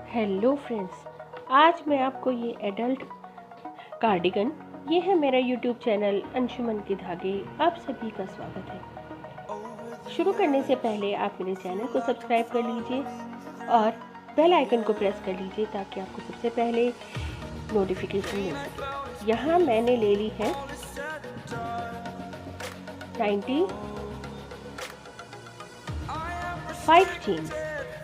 Hello friends, आज मैं आपको ये एडल्ट कार्डिगन, ये है मेरा यूट्यूब चैनल अंशुमन के धागे। आप सभी का स्वागत है। शुरू करने से पहले आप मेरे चैनल को सब्सक्राइब कर लीजिए और बेल आइकन को प्रेस कर लीजिए ताकि आपको सबसे पहले नोटिफिकेशन मिल सके। यहाँ मैंने ले ली है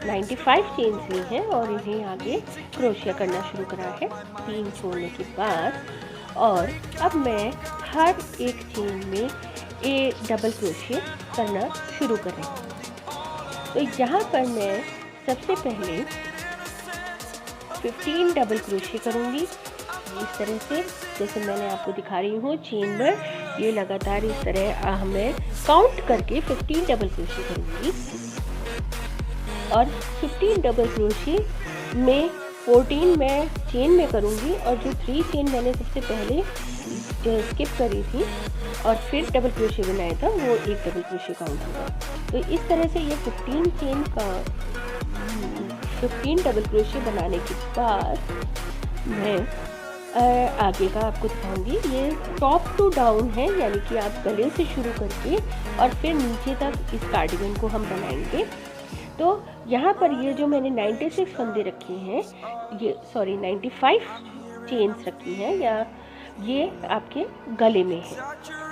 95 चेन्स ली हैं और इन्हें आगे क्रोशिया करना शुरू करा है 3 छोड़ने के बाद। और अब मैं हर एक चेन में डबल क्रोशिया करना शुरू कर रही हूँ। तो यहाँ पर मैं सबसे पहले 15 डबल क्रोशिया करूँगी इस तरह से, जैसे मैंने आपको दिखा रही हूँ चेन पर। ये लगातार इस तरह मैं काउंट करके 15 डबल क्रोशिया करूँगी और 15 डबल क्रोशिया में 14 मैं चेन में करूँगी और जो 3 चेन मैंने सबसे पहले स्किप करी थी और फिर डबल क्रोशिया बनाया था वो एक डबल क्रोशिया काउंट होगा। तो इस तरह से ये 15 डबल क्रोशिया बनाने के बाद मैं आगे का आपको दिखाऊंगी। ये टॉप टू डाउन है, यानी कि आप गले से शुरू करके और फिर नीचे तक इस कार्डिगन को हम बनाएंगे। तो यहाँ पर ये जो मैंने 96 फंदे रखे हैं, ये 95 चेन्स रखी हैं, या ये आपके गले में है।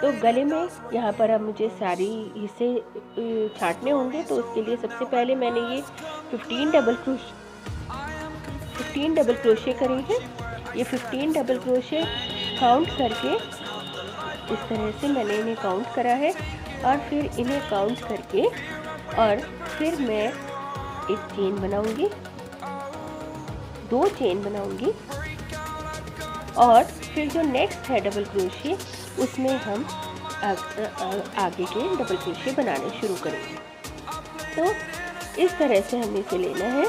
तो गले में यहाँ पर अब मुझे सारी हिस्से छांटने होंगे। तो उसके लिए सबसे पहले मैंने ये 15 डबल क्रोशिया करे हैं। ये 15 डबल क्रोशिया काउंट करके इस तरह से मैंने इन्हें काउंट करा है और फिर इन्हें काउंट करके और फिर मैं एक चेन बनाऊंगी, 2 चेन बनाऊंगी और फिर जो नेक्स्ट है डबल क्रोशिया उसमें हम आगे के डबल क्रोशिया बनाने शुरू करेंगे। तो इस तरह से हमें इसे लेना है।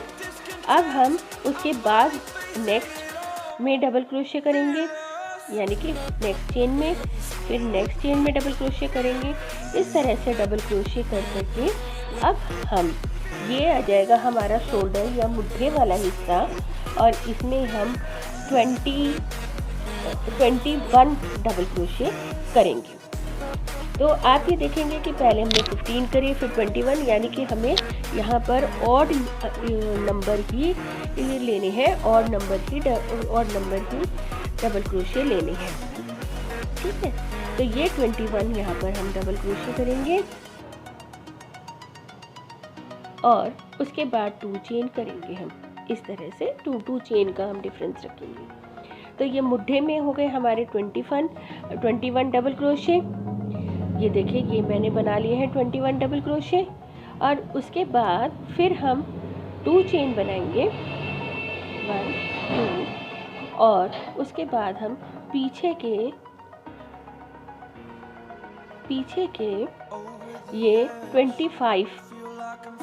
अब हम उसके बाद नेक्स्ट में डबल क्रोशिया करेंगे, यानी कि नेक्स्ट चेन में, फिर नेक्स्ट चेन में डबल क्रोशिया करेंगे। इस तरह से डबल क्रोशिया कर करके अब हम ये आ जाएगा हमारा शोल्डर या मुट्ठे वाला हिस्सा और इसमें हम 21 डबल क्रोशिया करेंगे। तो आप ये देखेंगे कि पहले हमने 15 करे फिर 21, यानी कि हमें यहाँ पर ऑड नंबर ही लेने हैं और नंबर ही डबल क्रोशिया लेने हैं। ठीक है, तो ये 21 यहाँ पर हम डबल क्रोशिया करेंगे और उसके बाद 2 चेन करेंगे हम। इस तरह से 2 चेन का हम डिफरेंस रखेंगे। तो ये मुट्ठे में हो गए हमारे 21 डबल क्रोशिया। ये देखिए, ये मैंने बना लिए हैं 21 डबल क्रोशिया और उसके बाद फिर हम 2 चेन बनाएंगे 1 2 और उसके बाद हम पीछे के ये 25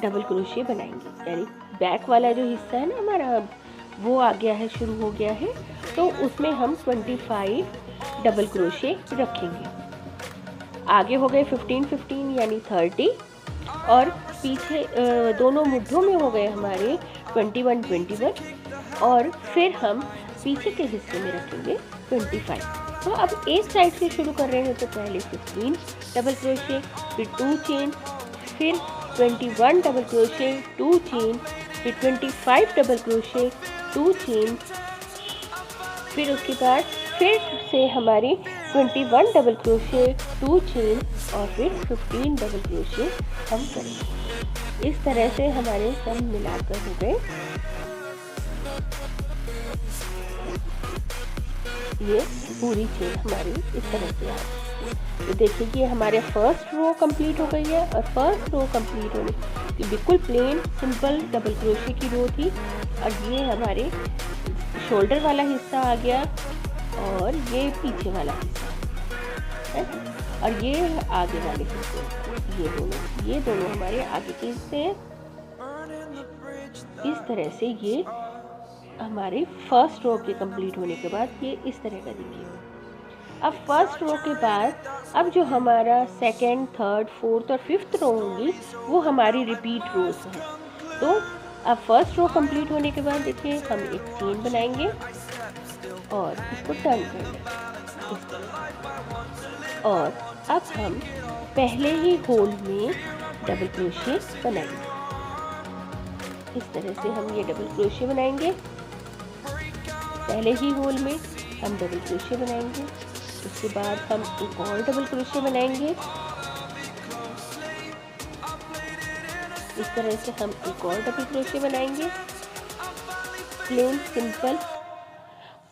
डबल क्रोशिया बनाएंगे, यानी बैक वाला जो हिस्सा है ना हमारा, वो आ गया है, शुरू हो गया है। तो उसमें हम 25 डबल क्रोशिया रखेंगे। आगे हो गए 15 यानी 30 और पीछे दोनों मुट्ठों में हो गए हमारे 21 और फिर हम पीछे के हिस्से में रखेंगे 25। तो अब एक साइड से शुरू कर रहे हैं, तो पहले 15 डबल क्रोशिया, फिर 2 चेन, फिर 21 डबल क्रोशिया, 2 चेन, फिर 25 डबल क्रोशिया, 2 चेन, फिर उसके बाद फिर से हमारी 21 डबल क्रोशिया, 2 चेन और फिर 15 डबल क्रोशिया हम करेंगे। इस तरह से हमारे सब मिलाकर हो गए ये पूरी चेन हमारी इस तरह से है। तो देखिए कि हमारे फर्स्ट रो कंप्लीट हो गई है और फर्स्ट रो कंप्लीट होने की बिल्कुल प्लेन सिंपल डबल क्रोशिया की रो थी और ये हमारे शोल्डर वाला हिस्सा आ गया और ये पीछे वाला हिस्सा है और ये आगे वाले हिस्से, ये दोनों हमारे आगे के हिस्से हैं। इस तरह से ये हमारे फर्स्ट रो के कंप्लीट होने के बाद ये इस तरह का दिखेगा। अब फर्स्ट रो के बाद अब जो हमारा सेकंड, थर्ड, फोर्थ और फिफ्थ रो होंगी वो हमारी रिपीट रोज हैं। तो अब फर्स्ट रो कंप्लीट होने के बाद देखिए हम एक चेन बनाएंगे और इसको टर्न करेंगे इस तरह। और अब हम पहले ही होल में डबल क्रोशे बनाएंगे। इस तरह से हम ये डबल क्रोशे बनाएंगे। पहले ही होल में हम डबल क्रोशे बनाएंगे, उसके बाद हम एक और डबल क्रोशे बनाएंगे। इस तरह से हम एक और डबल क्रोशे बनाएंगे, प्लेन सिंपल।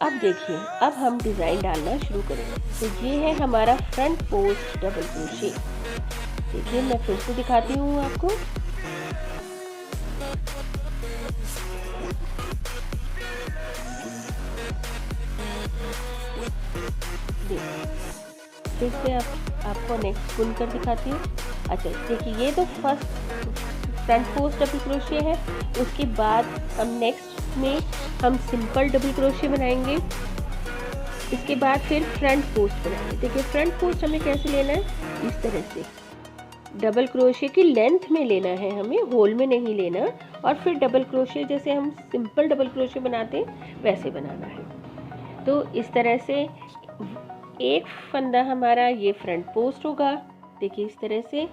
अब देखिए, अब हम डिज़ाइन डालना शुरू करेंगे। तो ये है हमारा फ्रंट पोस्ट डबल क्रोशे। देखिए मैं फिर से दिखाती हूँ आपको। फिर से आपको नेक्स्ट बुन कर दिखाती हूँ। अच्छा देखिए, ये तो first front post double crochet है। उसके बाद हम नेक्स्ट में हम सिंपल डबल क्रोशे बनाएंगे। इसके बाद फिर फ्रंट पोस्ट बनाएंगे। देखिए फ्रंट पोस्ट हमें कैसे लेना है, इस तरह से डबल क्रोशे की लेंथ में लेना है हमें, होल में नहीं लेना। और फिर डबल क्रोशे जैसे हम सिंपल डबल क्रोशे बनाते हैं वैसे बनाना है। तो इस तरह से एक फंदा हमारा ये फ्रंट पोस्ट होगा। देखिए इस तरह से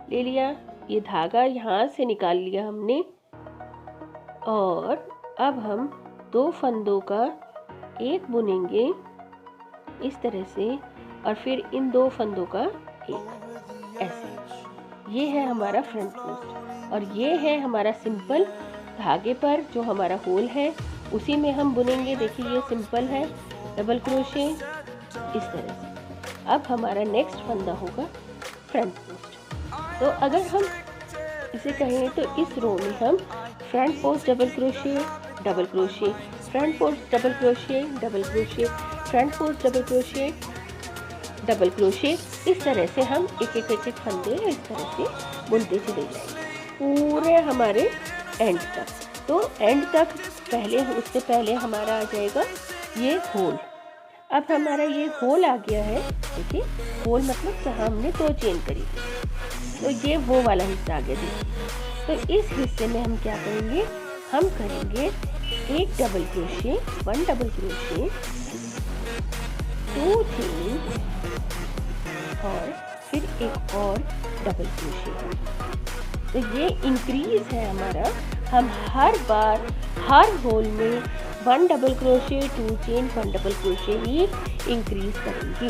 ले लिया, ये धागा यहाँ से निकाल लिया हमने। और अब हम दो फंदों का एक बुनेंगे इस तरह से, और फिर इन दो फंदों का एक, ऐसे। ये है हमारा फ्रंट पोस्ट। और ये है हमारा सिंपल धागे पर जो हमारा होल है उसी में हम बुनेंगे। देखिए ये सिंपल है डबल क्रोशे इस तरह से। अब हमारा नेक्स्ट फंदा होगा फ्रंट पोस्ट। तो अगर हम इसे कहें तो इस रो में हम front post double crochet, double crochet, front post double crochet, double crochet, front post double crochet, double crochet, इस तरह से हम एक एक फंदे इस तरह से बुनते चले जाएंगे पूरे हमारे एंड तक। तो एंड तक पहले, उससे पहले हमारा आ जाएगा ये होल। अब हमारा ये होल आ गया है। देखिए होल मतलब जहाँ हमने दो चेन करी थी, तो ये वो वाला हिस्सा आ गया। देखिए तो इस हिस्से में हम क्या करेंगे, हम करेंगे एक double crochet, one double crochet, two chain और फिर एक और डबल क्रोशे। तो ये इंक्रीज है हमारा। हम हर बार हर होल में one double crochet, two chain, one double crochet ही इंक्रीज करेंगे।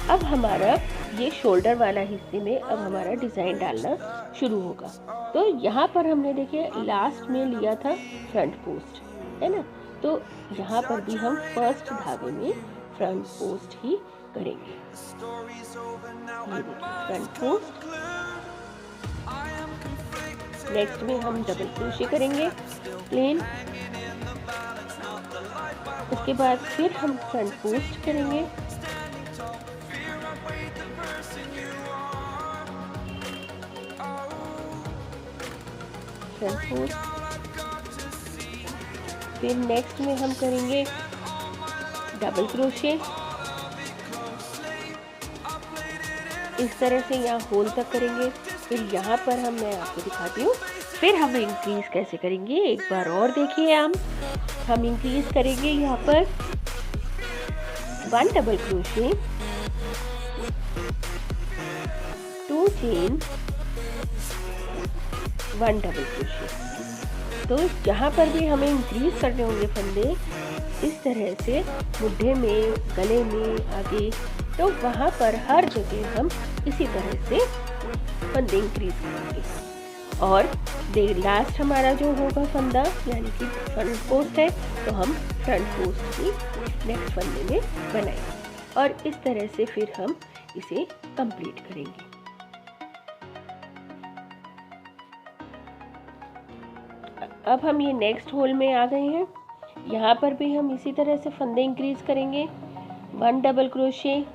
अब हमारा ये शोल्डर वाला हिस्से में अब हमारा डिज़ाइन डालना शुरू होगा। तो यहाँ पर हमने देखिए लास्ट में लिया था फ्रंट पोस्ट, है ना। तो यहाँ पर भी हम फर्स्ट धागे में फ्रंट पोस्ट ही करेंगे। ये देखिए फ्रंट पोस्ट। नेक्स्ट में हम डबल क्रोशे करेंगे प्लेन। उसके बाद फिर हम फ्रंट पोस्ट करेंगे। Front post. फिर नेक्स्ट में हम करेंगे डबल क्रोशे इस तरह से, यहाँ होल तक करेंगे। फिर यहाँ पर मैं आपको दिखाती हूँ फिर हम इंक्रीज कैसे करेंगे। एक बार और देखिए, हम इंक्रीज करेंगे यहाँ पर one double crochet, two chain, one double crochet. तो यहाँ पर भी हमें इंक्रीज करने होंगे फंदे इस तरह से, मुड्ढे में, गले में, आगे। तो वहाँ पर हर जगह हम इसी तरह से फंदे इंक्रीज करेंगे। और लास्ट हमारा जो होगा फंदा यानी कि फ्रंट पोस्ट है, तो हम फ्रंट पोस्ट ही नेक्स्ट फंदे में बनाएंगे। और इस तरह से फिर हम इसे कंप्लीट करेंगे। अब हम ये नेक्स्ट होल में आ गए हैं। यहाँ पर भी हम इसी तरह से फंदे इंक्रीज करेंगे। One double crochet,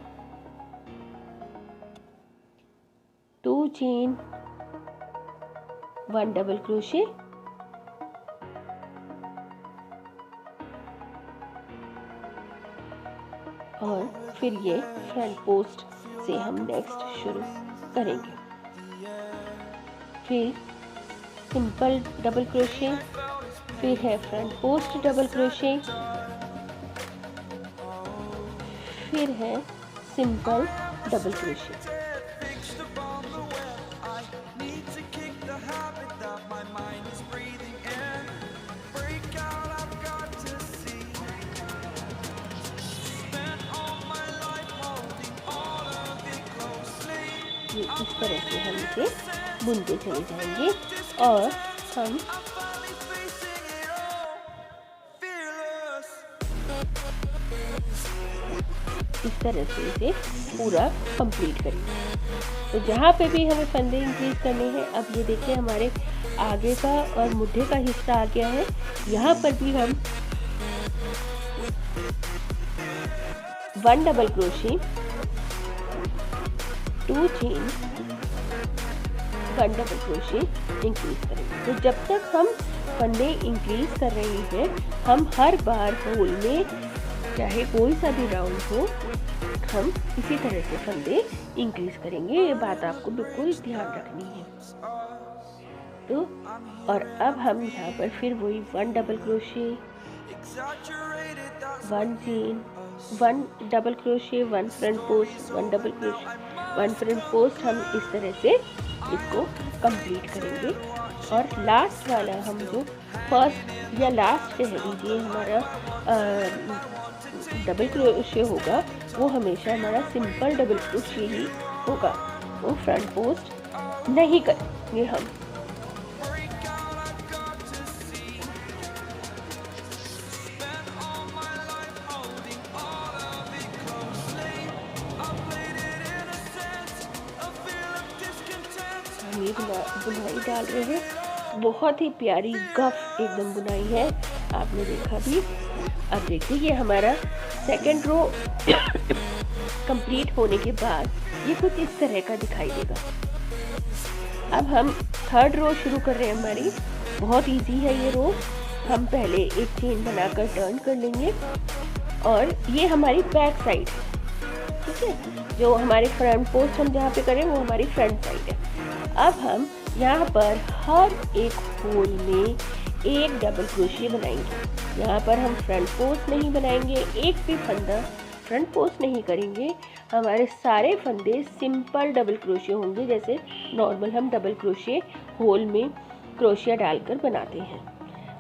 two chain, one double crochet, और फिर ये फ्रंट पोस्ट से हम नेक्स्ट शुरू करेंगे। फिर सिंपल डबल क्रोशे, फिर है फ्रंट पोस्ट डबल क्रोशे, फिर है सिंपल डबल क्रोशे। ये इस तरह से हम इसे बुनते चले जाएंगे और हम इस तरह से इसे पूरा कंप्लीट करेंगे। तो जहाँ पे भी हमें फंदे इंक्रीज करने हैं, अब ये देखिए हमारे आगे का और मुड्ढे का हिस्सा आ गया है। यहाँ पर भी हम 1 double crochet, 2 chain, 1 double crochet increase करेंगे। तो जब तक हम फंदे इंक्रीज कर रहे हैं, हम हर बार होल में चाहे कोई सा भी राउंड हो, हम इसी तरह से फंदे इंक्रीज करेंगे। ये बात आपको बिल्कुल ध्यान रखनी है। तो और अब हम यहाँ पर फिर वही 1 double crochet, 1 chain, 1 double crochet, 1 front post, 1 double crochet, 1 front post, हम इस तरह से इसको कंप्लीट करेंगे। और लास्ट वाला हम जो फर्स्ट या लास्ट कह लीजिए हमारा डबल क्रोशे होगा, वो हमेशा हमारा सिंपल डबल क्रोशे ही होगा। वो फ्रंट पोस्ट नहीं करेंगे हम। हम ये बुनाई डाल रहे हैं, बहुत ही प्यारी गफ एकदम बुनाई है, आपने देखा भी। अब देखिए ये हमारा सेकंड रो कंप्लीट होने के बाद ये कुछ इस तरह का दिखाई देगा। अब हम थर्ड रो शुरू कर रहे हैं। हमारी बहुत इजी है ये रो। हम पहले एक चेन बनाकर टर्न कर लेंगे और ये हमारी बैक साइड है, ठीक है। जो हमारे फ्रंट पोस्ट हम जहाँ पे करें वो हमारी फ्रंट साइड है। अब हम यहाँ पर हर एक होल में एक डबल क्रोशिया बनाएंगे। यहाँ पर हम फ्रंट पोस्ट नहीं बनाएंगे, एक भी फंदा फ्रंट पोस्ट नहीं करेंगे। हमारे सारे फंदे सिंपल डबल क्रोशिया होंगे, जैसे नॉर्मल हम डबल क्रोशिया होल में क्रोशिया डालकर बनाते हैं।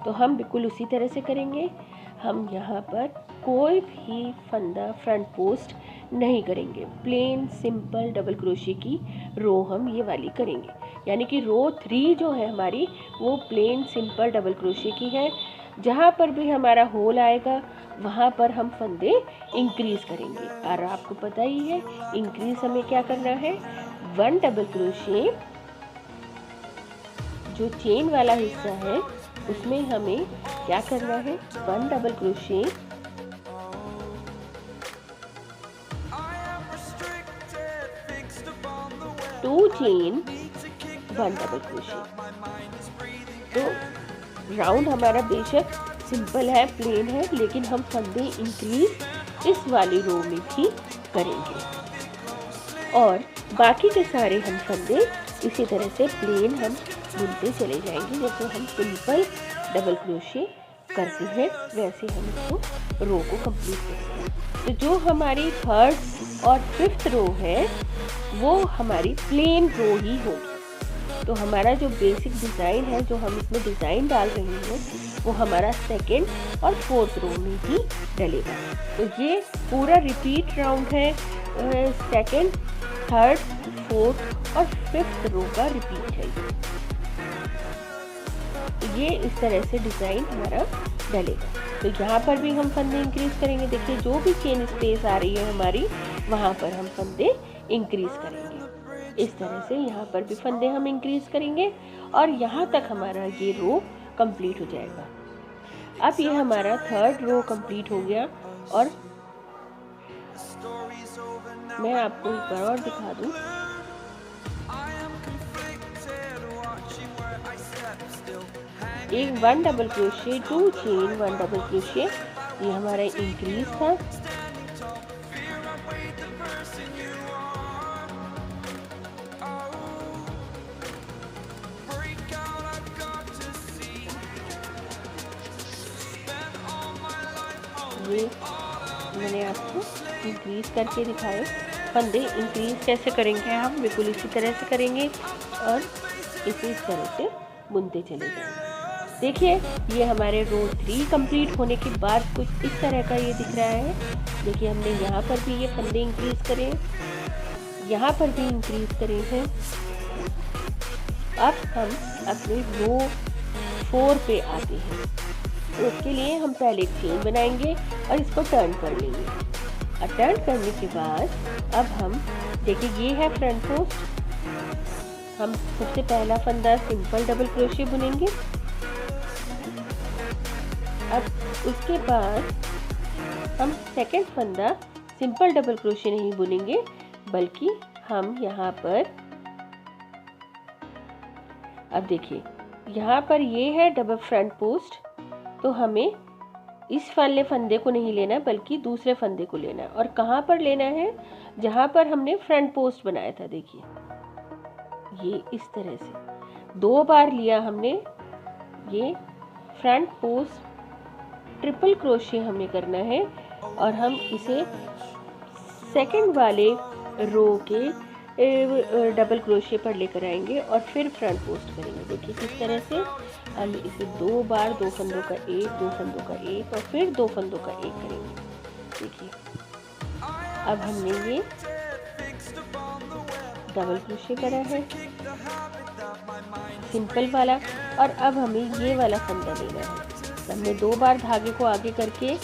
तो हम बिल्कुल उसी तरह से करेंगे। हम यहाँ पर कोई भी फंदा फ्रंट पोस्ट नहीं करेंगे, प्लेन सिंपल डबल क्रोशिया की रो हम ये वाली करेंगे। यानी कि रो 3 जो है हमारी वो प्लेन सिंपल डबल क्रोशिया की है। जहाँ पर भी हमारा होल आएगा वहाँ पर हम फंदे इंक्रीज करेंगे। और आपको पता ही है इंक्रीज हमें क्या करना है, 1 डबल क्रोशिया, जो चेन वाला हिस्सा है उसमें हमें क्या करना है, 1 double crochet, 2 chain, 1 double crochet. तो राउंड हमारा बेशक सिंपल है, प्लेन है, लेकिन हम फंदे इंक्रीज इस वाली रो में भी करेंगे। और बाकी के सारे हम फंदे इसी तरह से प्लेन हम बुनते चले जाएंगे। जैसे हम सिंपल डबल क्रोशिया करते हैं वैसे हम इसको रो को कंप्लीट करेंगे। तो जो हमारी थर्ड और फिफ्थ रो है वो हमारी प्लेन रो ही होगी। तो हमारा जो बेसिक डिज़ाइन है, जो हम इसमें डिज़ाइन डाल रहे हैं, वो हमारा सेकंड और फोर्थ रो में ही डलेगा। तो ये पूरा रिपीट राउंड है, सेकंड, थर्ड, फोर्थ और फिफ्थ रो का रिपीट है। ये इस तरह से डिज़ाइन हमारा डलेगा। तो यहाँ पर भी हम फंदे इंक्रीज करेंगे। देखिए जो भी चेन स्पेस आ रही है हमारी, वहाँ पर हम फंदे इंक्रीज करेंगे। इस तरह से यहाँ पर भी फंदे हम इंक्रीज करेंगे और यहाँ तक हमारा ये रो कंप्लीट हो जाएगा। अब ये हमारा थर्ड रो कंप्लीट हो गया और मैं आपको एक बार और दिखा दूँ। एक 1 double crochet, 2 chain, 1 double crochet, ये हमारा इंक्रीज था। ये मैंने आपको इंक्रीज़ करके दिखाए। फंदे इंक्रीज़ कैसे करेंगे हम, बिल्कुल इसी तरह से करेंगे और इसे इस तरह से बुनते चले जाएंगे। देखिए ये हमारे रो 3 कंप्लीट होने के बाद कुछ इस तरह का ये दिख रहा है। देखिए हमने यहाँ पर भी ये फंदे इंक्रीज़ करे, यहाँ पर भी इंक्रीज़ करे हैं। अब हम अपने रो 4 पे आते हैं। तो उसके लिए हम पहले एक चेन बनाएंगे और इसको टर्न कर लेंगे। और टर्न करने के बाद अब हम देखिए ये है फ्रंट पोस्ट। हम सबसे पहला फंदा सिंपल डबल क्रोशे बुनेंगे। अब उसके बाद हम सेकंड फंदा सिंपल डबल क्रोशे नहीं बुनेंगे, बल्कि हम यहाँ पर अब देखिए यहाँ पर ये है डबल फ्रंट पोस्ट, तो हमें इस वाले फंदे को नहीं लेना बल्कि दूसरे फंदे को लेना है। और कहाँ पर लेना है, जहाँ पर हमने फ्रंट पोस्ट बनाया था। देखिए ये इस तरह से 2 बार लिया हमने। ये फ्रंट पोस्ट ट्रिपल क्रोशे हमें करना है और हम इसे सेकंड वाले रो के डबल क्रोशे पर लेकर आएंगे और फिर फ्रंट पोस्ट करेंगे। देखिए किस तरह से हम इसे 2 बार 2 फंदों का एक, 2 फंदों का एक और फिर 2 फंदों का एक करेंगे। देखिए अब हमने ये डबल क्रोशे करा है सिंपल वाला, और अब हमें ये वाला फंदा लेना है। हमने 2 बार धागे को आगे करके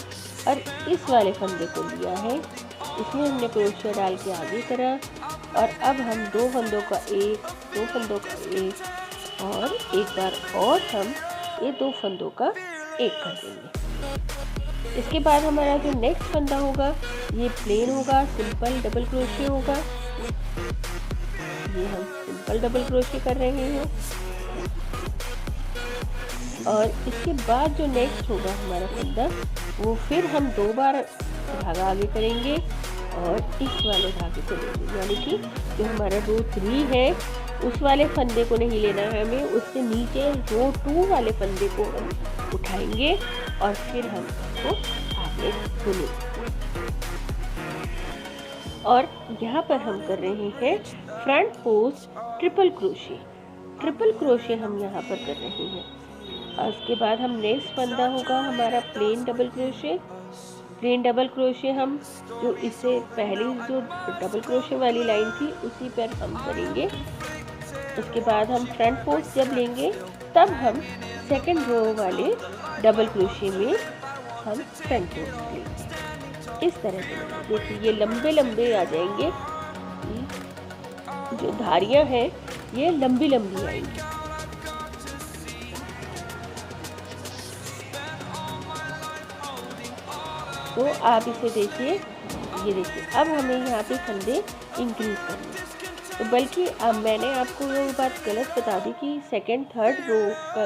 और इस वाले फंदे को लिया है, इसमें हमने क्रोशिया डाल के आगे करा और अब हम 2 फंदों का एक, 2 फंदों का एक और एक बार और हम ये 2 फंदों का एक कर देंगे। इसके बाद हमारा जो नेक्स्ट फंदा होगा ये प्लेन होगा, सिंपल डबल क्रोशिया होगा। ये हम सिंपल डबल क्रोशिया कर रहे हैं और इसके बाद जो नेक्स्ट होगा हमारा फंदा वो फिर हम 2 बार धागा आगे करेंगे और इस वाले धागे को लेंगे, यानी कि जो हमारा रो 3 है उस वाले फंदे को नहीं लेना है हमें, उससे नीचे रो 2 वाले फंदे को हम उठाएंगे और फिर हम इसको आगे बुनेंगे। और यहाँ पर हम कर रहे हैं front post triple crochet. Triple crochet हम यहाँ पर कर रहे हैं। और उसके बाद हम नेक्स्ट फंदा होगा हमारा plain double crochet. Plain double crochet हम जो इससे पहले जो डबल क्रोशे वाली लाइन थी उसी पर हम करेंगे। उसके बाद हम फ्रंट पोस्ट जब लेंगे तब हम सेकंड रो वाले डबल क्रोशे में हम फ्रंट पोस्ट लेंगे। इस तरह से देखिए ये लंबे लंबे आ जाएंगे, जो धारियां हैं ये लंबी लंबी आएंगी। तो आप इसे देखिए, ये देखिए अब हमें यहाँ पे फंदे इंक्रीज करने, तो बल्कि अब मैंने आपको वो बात गलत बता दी कि सेकंड थर्ड रो का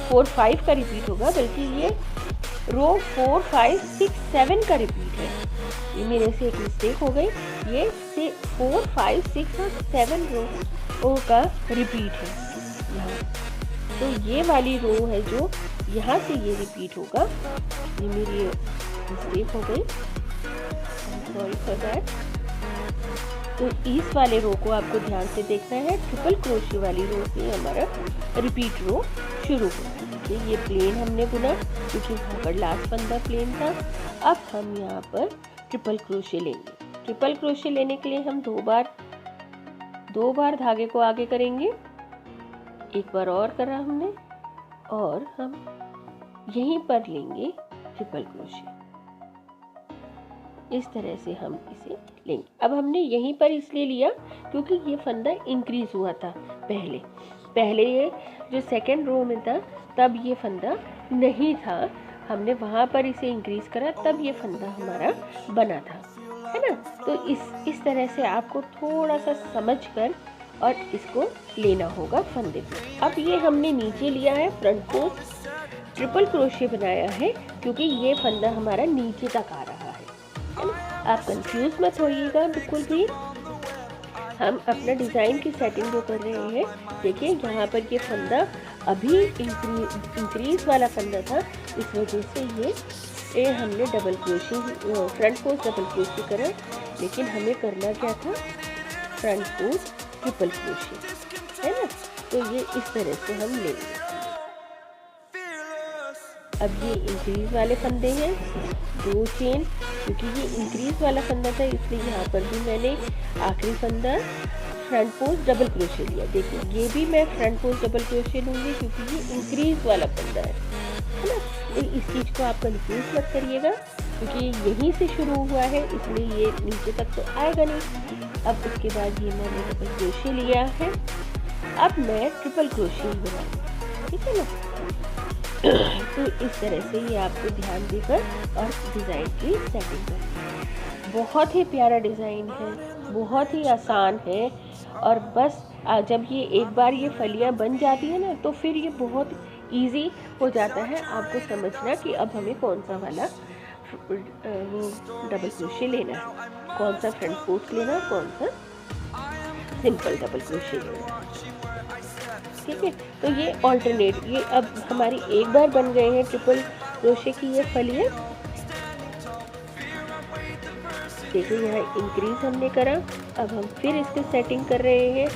4 5 का रिपीट होगा, बल्कि ये रो 4 5 6 7 का रिपीट है। ये मेरे से एक मिस्टेक हो गई, ये 4 5 6 और 7 रो का रिपीट है यहाँ। तो ये वाली रो है जो यहाँ से ये रिपीट होगा, ये मेरी मिस्टेक हो गई, सॉरी फॉर दैट। तो इस वाले रो को आपको ध्यान से देखना है, ट्रिपल क्रोशे वाली रो से हमारा रिपीट रो शुरू होगा। देखिए ये प्लेन हमने बुना क्योंकि वहाँ पर लास्ट फंदा प्लेन था। अब हम यहाँ पर ट्रिपल क्रोशे लेंगे। ट्रिपल क्रोशे लेने के लिए हम 2 बार धागे को आगे करेंगे, एक बार और करा हमने, और हम यहीं पर लेंगे ट्रिपल क्रोशे। इस तरह से हम इसे लेंगे। अब हमने यहीं पर इसलिए लिया क्योंकि ये फंदा इंक्रीज हुआ था पहले ये जो सेकंड रो में था तब ये फंदा नहीं था, हमने वहाँ पर इसे इंक्रीज करा तब ये फंदा हमारा बना था, है ना। तो इस तरह से आपको थोड़ा सा समझकर और इसको लेना होगा फंदे को। अब ये हमने नीचे लिया है, फ्रंट पोस्ट ट्रिपल क्रोशे बनाया है क्योंकि ये फंदा हमारा नीचे तक आ रहा है ना। आप कंफ्यूज मत होइएगा बिल्कुल भी, हम अपना डिज़ाइन की सेटिंग जो कर रहे हैं। देखिए यहाँ पर ये फंदा अभी इंक्रीज वाला फंदा था, इस वजह से ये ये हमने double crochet front post double crochet करा, लेकिन हमें करना क्या था, फ्रंट पोस्ट ट्रिपल क्रोशे, है ना। तो ये इस तरह से हम लेंगे। अब ये इंक्रीज वाले फंदे हैं, 2 चेन, क्योंकि ये इंक्रीज वाला फंदा था इसलिए यहाँ पर भी मैंने आखिरी फंदा फ्रंट पोस्ट डबल क्रोशे लिया। देखिए ये भी मैं फ्रंट पोस्ट डबल क्रोशे लूँगी क्योंकि ये इंक्रीज वाला फंदा है ना। तो इस चीज़ को आप कंफ्यूज मत करिएगा, क्योंकि यहीं से शुरू हुआ है इसलिए ये नीचे तक तो आएगा नहीं। अब उसके बाद ये मैंने डबल क्रोशे लिया है, अब मैं ट्रिपल क्रोशे बनाऊँगी, ठीक है ना। तो इस तरह से ये आपको ध्यान देकर और डिज़ाइन की सेटिंग करनी है। बहुत ही प्यारा डिज़ाइन है, बहुत ही आसान है, और बस जब ये एक बार ये फलियाँ बन जाती है ना, तो फिर ये बहुत इजी हो जाता है आपको समझना कि अब हमें कौन सा वाला वो डबल क्रोशे लेना है, कौन सा फ्रंट पोस्ट लेना है, कौन सा सिंपल डबल क्रोशे लेना है, ठीक है। तो ये ऑल्टरनेट, ये अब हमारी एक बार बन गए हैं ट्रिपल क्रोशे की ये फलियाँ। देखिए यहाँ इंक्रीज हमने करा, अब हम फिर इस पर सेटिंग कर रहे हैं।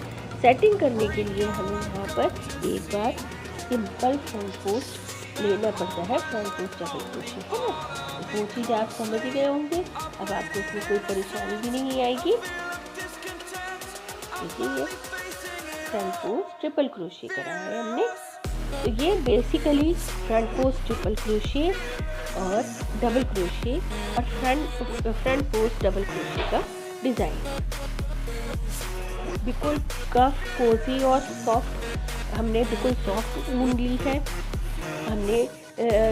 सेटिंग करने के लिए हमें यहाँ पर एक बार सिंपल फ्रंट पोस्ट लेना पड़ता है, फ्रंट पोस्ट डबल क्रोशे, है ना। वो चीज़ आप समझ गए होंगे, अब आपको इसमें कोई परेशानी भी नहीं आएगी। देखिए फ्रंट पोस्ट ट्रिपल क्रोशे करा है हमने। तो ये basically front post triple crochet और डबल क्रोशे और फ्रंट पोस्ट डबल क्रोशे का डिज़ाइन, बिल्कुल कफ कोजी और सॉफ्ट। हमने बिल्कुल सॉफ्ट ऊन ली है, हमने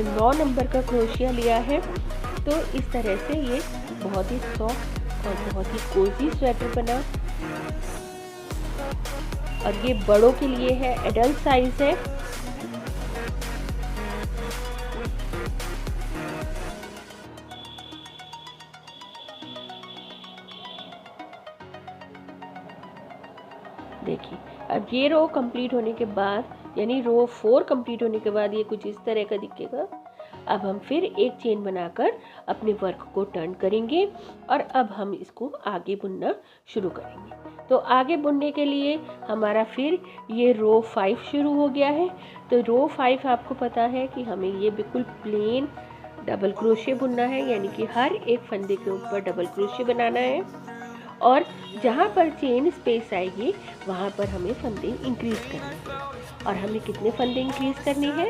9 नंबर का क्रोशिया लिया है। तो इस तरह से ये बहुत ही सॉफ्ट और बहुत ही कोजी स्वेटर बना, और ये बड़ों के लिए है, एडल्ट साइज है। देखिए अब ये रो कंप्लीट होने के बाद, यानी रो 4 कंप्लीट होने के बाद ये कुछ इस तरह का दिखेगा। अब हम फिर एक चेन बनाकर अपने वर्क को टर्न करेंगे और अब हम इसको आगे बुनना शुरू करेंगे। तो आगे बुनने के लिए हमारा फिर ये रो 5 शुरू हो गया है। तो रो 5 आपको पता है कि हमें ये बिल्कुल प्लेन डबल क्रोशे बुनना है, यानी कि हर एक फंदे के ऊपर डबल क्रोशे बनाना है, और जहाँ पर चेन स्पेस आएगी वहाँ पर हमें फंदे इंक्रीज करने हैं। और हमें कितने फंदे इंक्रीज करने हैं,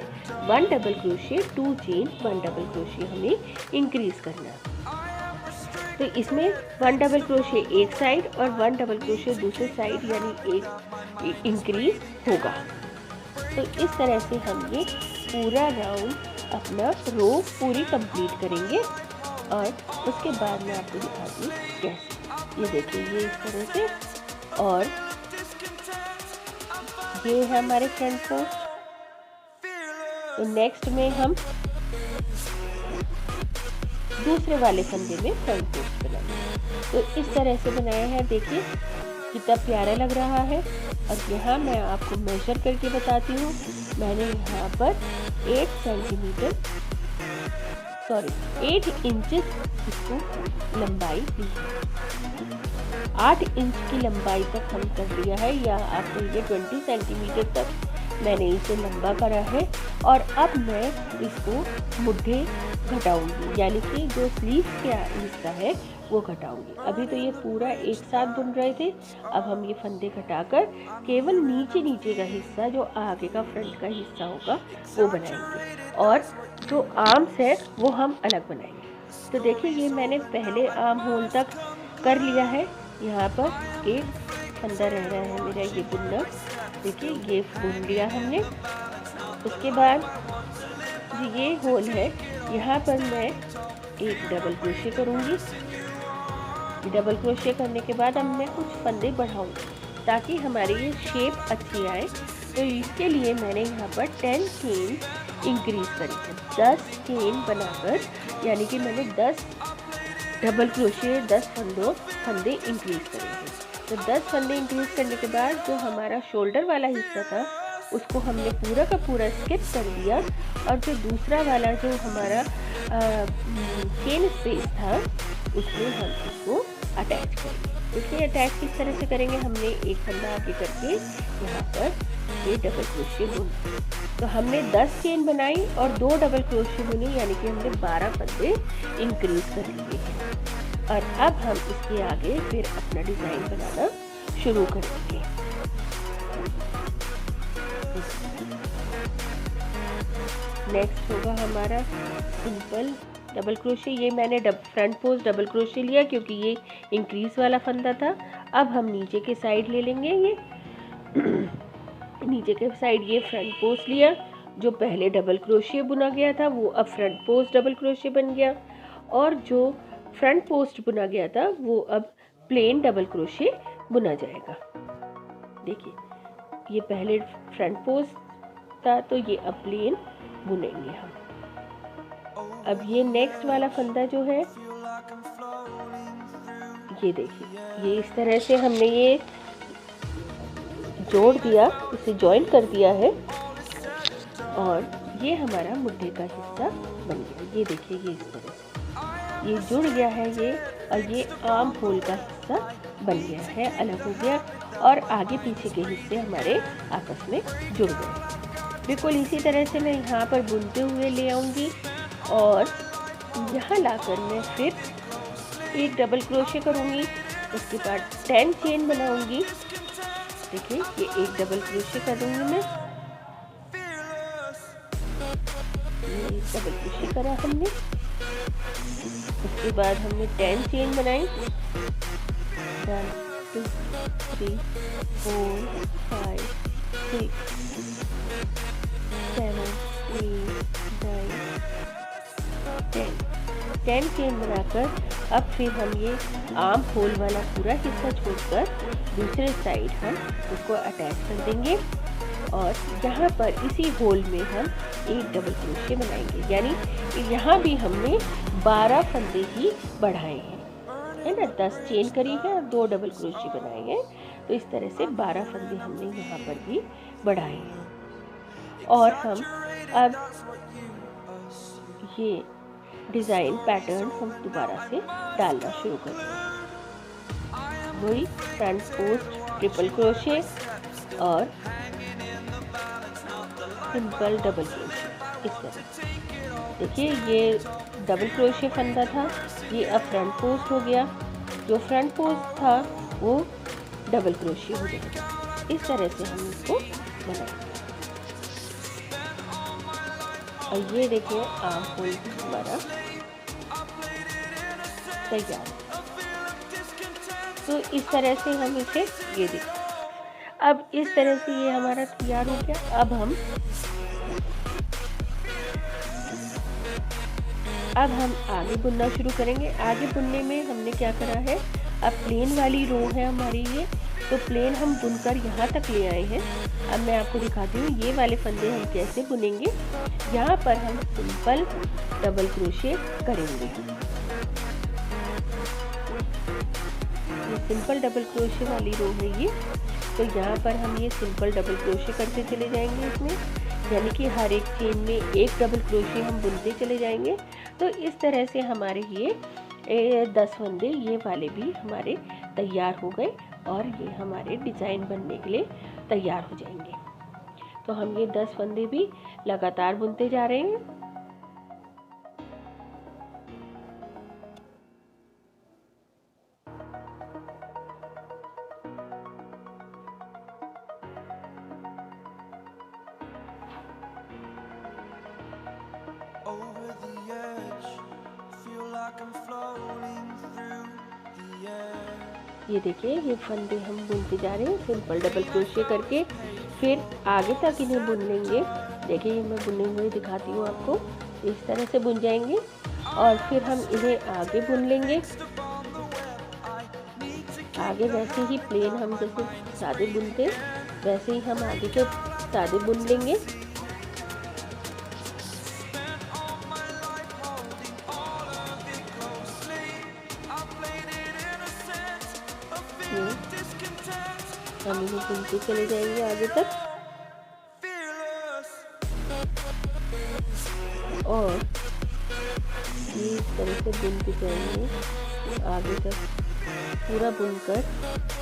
1 double crochet 2 chain 1 double crochet हमें इंक्रीज करना है। तो इसमें 1 डबल क्रोशे एक साइड और 1 डबल क्रोशे दूसरे साइड, यानी एक इंक्रीज होगा। तो इस तरह से हम ये पूरा राउंड अपना रो पूरी कंप्लीट करेंगे, और उसके बाद मैं आपको दिखाती हूँ कैसे। ये देखिए ये इस तरह से, और ये है हमारे फ्रंट पोस्ट। तो नेक्स्ट में हम दूसरे वाले फंदे में फ्रंट पोस्ट बनाएंगे। तो इस तरह से बनाया है, देखिए कितना प्यारा लग रहा है। और यहाँ मैं आपको मेजर करके बताती हूँ, मैंने यहाँ पर 8 इंचेस इसको लंबाई दी है। 8 इंच की लंबाई तक हम कर लिया है, या आप कहिए 20 सेंटीमीटर तक मैंने इसे लंबा करा है। और अब मैं इसको मुड्ढे घटाऊंगी, यानी कि जो स्लीव्स का हिस्सा है वो घटाऊंगी। अभी तो ये पूरा एक साथ बुन रहे थे, अब हम ये फंदे घटाकर केवल नीचे का हिस्सा, जो आगे का फ्रंट का हिस्सा होगा वो बनाएंगे, और जो आर्म्स है वो हम अलग बनाएंगे। तो देखिए ये मैंने पहले आर्म होल तक कर लिया है। यहाँ पर एक फंदा रह रहा है मेरा ये बुनना, देखिए ये बुन लिया हमने। उसके बाद जो ये होल है, यहाँ पर मैं एक डबल क्रोशे करूँगी। डबल क्रोशे करने के बाद अब मैं कुछ फंदे बढ़ाऊँगी ताकि हमारी ये शेप अच्छी आए। तो इसके लिए मैंने यहाँ पर 10 चेन इंक्रीज करी है, 10 चेन बनाकर, यानी कि मैंने 10 डबल क्रोशे 10 फंदे इंक्रीज करेंगे। तो 10 फंदे इंक्रीज करने के बाद जो हमारा शोल्डर वाला हिस्सा था उसको हमने पूरा का पूरा स्किप कर दिया और जो दूसरा वाला जो हमारा चेन स्पेस था उसमें हम इसको अटैच करेंगे। देखिए अटैच किस तरह से करेंगे, हमने एक फंदा आगे करके यहाँ पर ये डबल क्रोशिया बुना। तो हमने 10 चेन बनाई और 2 डबल क्रोशिया बुनी, यानी कि हमने 12 फंदे इंक्रीज कर लिए हैं। और अब हम इसके आगे फिर अपना डिज़ाइन बनाना शुरू करेंगे। नेक्स्ट होगा हमारा सिंपल डबल क्रोशिया। ये मैंने फ्रंट पोस्ट डबल क्रोशिया लिया क्योंकि ये इंक्रीज वाला फंदा था। अब हम नीचे के साइड ले लेंगे, ये नीचे के साइड ये फ्रंट पोस्ट लिया, जो पहले डबल क्रोशिया बुना गया था वो अब फ्रंट पोस्ट डबल क्रोशिया बन गया, और जो फ्रंट पोस्ट बुना गया था वो अब प्लेन डबल क्रोशिया बुना जाएगा। देखिए ये पहले फ्रंट पोस्ट था तो ये अब प्लेन बुनेंगे हम। अब ये नेक्स्ट वाला फंदा जो है ये देखिए, ये इस तरह से हमने ये जोड़ दिया, इसे जॉइन कर दिया है और ये हमारा मुद्दे का हिस्सा बन गया। ये देखिए ये इस तरह से ये जुड़ गया है ये, और ये आर्म होल का हिस्सा बन गया है, अलग हो गया, और आगे पीछे के हिस्से हमारे आपस में जुड़ गए। बिल्कुल इसी तरह से मैं यहाँ पर बुनते हुए ले आऊँगी और यहाँ लाकर मैं फिर एक डबल क्रोशिया करूँगी, उसके बाद 10 चेन बनाऊँगी। देखिए ये एक डबल क्रोशिया कर दूँगी मैं, ये डबल क्रोशिया करा हमने। उसके बाद हमने 10 चेन बनाई, 1 2 3 4 5 6 7 8 9 10 चेन बनाकर अब फिर हम ये आर्म होल वाला पूरा हिस्सा छोड़कर दूसरे साइड हम उसको अटैच कर देंगे, और यहाँ पर इसी होल में हम एक डबल क्रोशिया बनाएंगे। यानी यहाँ भी हमने 12 फंदे ही बढ़ाए हैं, है ना, 10 चेन करी है और 2 डबल क्रोशिया बनाए हैं, तो इस तरह से 12 फंदे हमने यहाँ पर भी बढ़ाए हैं। और हम अब ये डिज़ाइन पैटर्न हम दोबारा से डालना शुरू करेंगे। वही फ्रंट पोस्ट ट्रिपल क्रोशे और सिंपल डबल क्रोशे इस तरह। देखिए ये डबल क्रोशे फंदा था, ये अब फ्रंट पोस्ट हो गया, जो फ्रंट पोस्ट था वो डबल क्रोशे हो जाएगा। इस तरह से हम इसको बनाएंगे। और ये देखिए आर्म होल हमारा तैयार। तो इस तरह से हम इसे ये देखिए, अब इस तरह से ये हमारा तैयार हो गया। अब हम आगे बुनना शुरू करेंगे। आगे बुनने में हमने क्या करा है, अब प्लेन वाली रो है हमारी ये, तो प्लेन हम बुनकर यहाँ तक ले आए हैं। अब मैं आपको दिखाती हूँ ये वाले फंदे हम कैसे बुनेंगे। यहाँ पर हम सिंपल डबल क्रोशे करेंगे। ये सिंपल डबल क्रोशे वाली रो है ये, तो यहाँ पर हम ये सिंपल डबल क्रोशे करते चले जाएंगे इसमें, यानी कि हर एक चेन में एक डबल क्रोशे हम बुनते चले जाएंगे। तो इस तरह से हमारे ये 10 फंदे ये वाले भी हमारे तैयार हो गए और ये हमारे डिज़ाइन बनने के लिए तैयार हो जाएंगे। तो हम ये 10 फंदे भी लगातार बुनते जा रहे हैं। ये देखिए ये फंदे हम बुनते जा रहे हैं सिंपल डबल क्रोशे करके, फिर आगे तक इन्हें बुन लेंगे। देखिए ये मैं बुने हुए दिखाती हूँ आपको, इस तरह से बुन जाएंगे और फिर हम इन्हें आगे बुन लेंगे। आगे वैसे ही प्लेन हम जैसे सादे बुनते वैसे ही हम आगे के सादे बुन लेंगे। हम इन्हें बुनते चले जाएंगे आगे तक। और ये इस तरह से बुनते जाएंगे आगे तक, पूरा बुनकर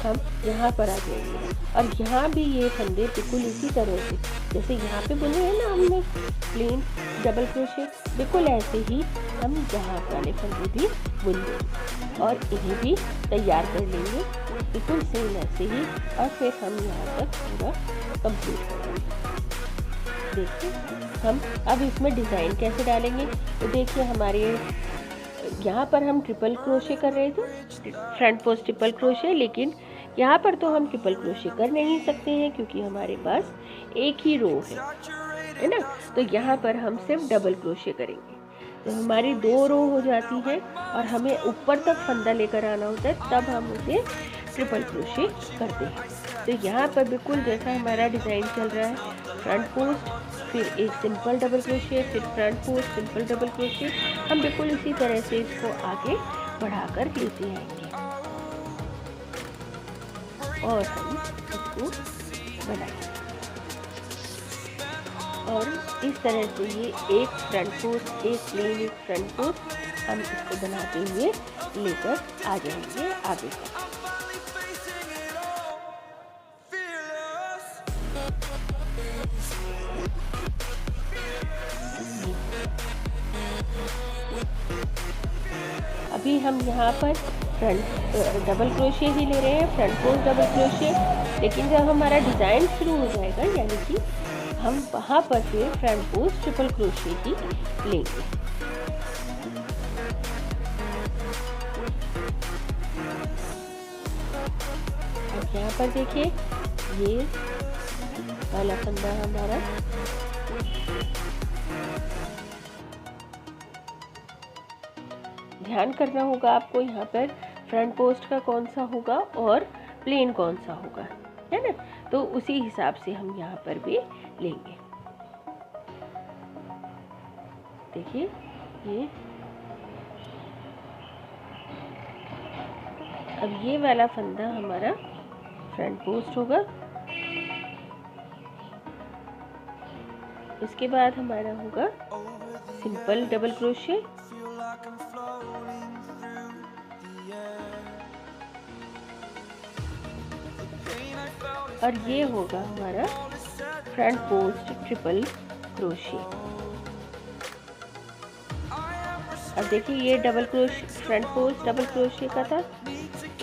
हम यहाँ पर आ जाएंगे। और यहाँ भी ये फंदे बिल्कुल इसी तरह से जैसे यहाँ पे बुने हैं ना हमने प्लेन डबल क्रोशे, बिल्कुल ऐसे ही हम यहाँ वाले फंदे भी बुन देंगे और इन्हें भी तैयार कर लेंगे बिल्कुल सेम ऐसे ही। और फिर हम यहाँ तक पूरा कंप्लीट करेंगे। देखिए हम अब इसमें डिज़ाइन कैसे डालेंगे। तो देखिए हमारे यहाँ पर हम ट्रिपल क्रोशे कर रहे थे, फ्रंट पोस्ट ट्रिपल क्रोशे, लेकिन यहाँ पर तो हम ट्रिपल क्रोशे कर नहीं सकते हैं क्योंकि हमारे पास एक ही रो है ना। तो यहाँ पर हम सिर्फ डबल क्रोशे करेंगे। तो हमारी 2 रो हो जाती है और हमें ऊपर तक फंदा लेकर आना होता है, तब हम उसे ट्रिपल क्रोशे करते हैं। तो यहाँ पर बिल्कुल जैसा हमारा डिज़ाइन चल रहा है, फ्रंट पोस्ट, फिर एक सिंपल डबल क्रोशे, फिर front post, simple double crochet, हम बिल्कुल इसी तरह से इसको आगे बढ़ाकर लेते आएंगे और हम इसको बनाएंगे। और इस तरह से ये एक फ्रंट पोस्ट, एक प्लेन, एक फ्रंट पोस्ट हम इसको बनाते हुए लेकर आ जाएंगे आगे तक। अभी हम यहाँ पर फ्रंट डबल क्रोशे ही ले रहे हैं, फ्रंट पोस्ट डबल क्रोशे, लेकिन जब हमारा डिज़ाइन शुरू हो जाएगा यानी कि हम वहाँ पर फिर फ्रंट पोस्ट ट्रिपल क्रोशे ही लेंगे। अब यहाँ पर देखिए ये वाला फंदा हमारा ध्यान करना होगा आपको यहाँ पर फ्रंट पोस्ट का कौन सा होगा और प्लेन कौन सा होगा, है ना। तो उसी हिसाब से हम यहाँ पर भी लेंगे। देखिए ये अब ये वाला फंदा हमारा फ्रंट पोस्ट होगा। उसके बाद हमारा होगा सिंपल डबल क्रोशे, और ये होगा हमारा फ्रंट पोस्ट ट्रिपल क्रोशे। अब देखिए ये double crochet, front post double crochet का था,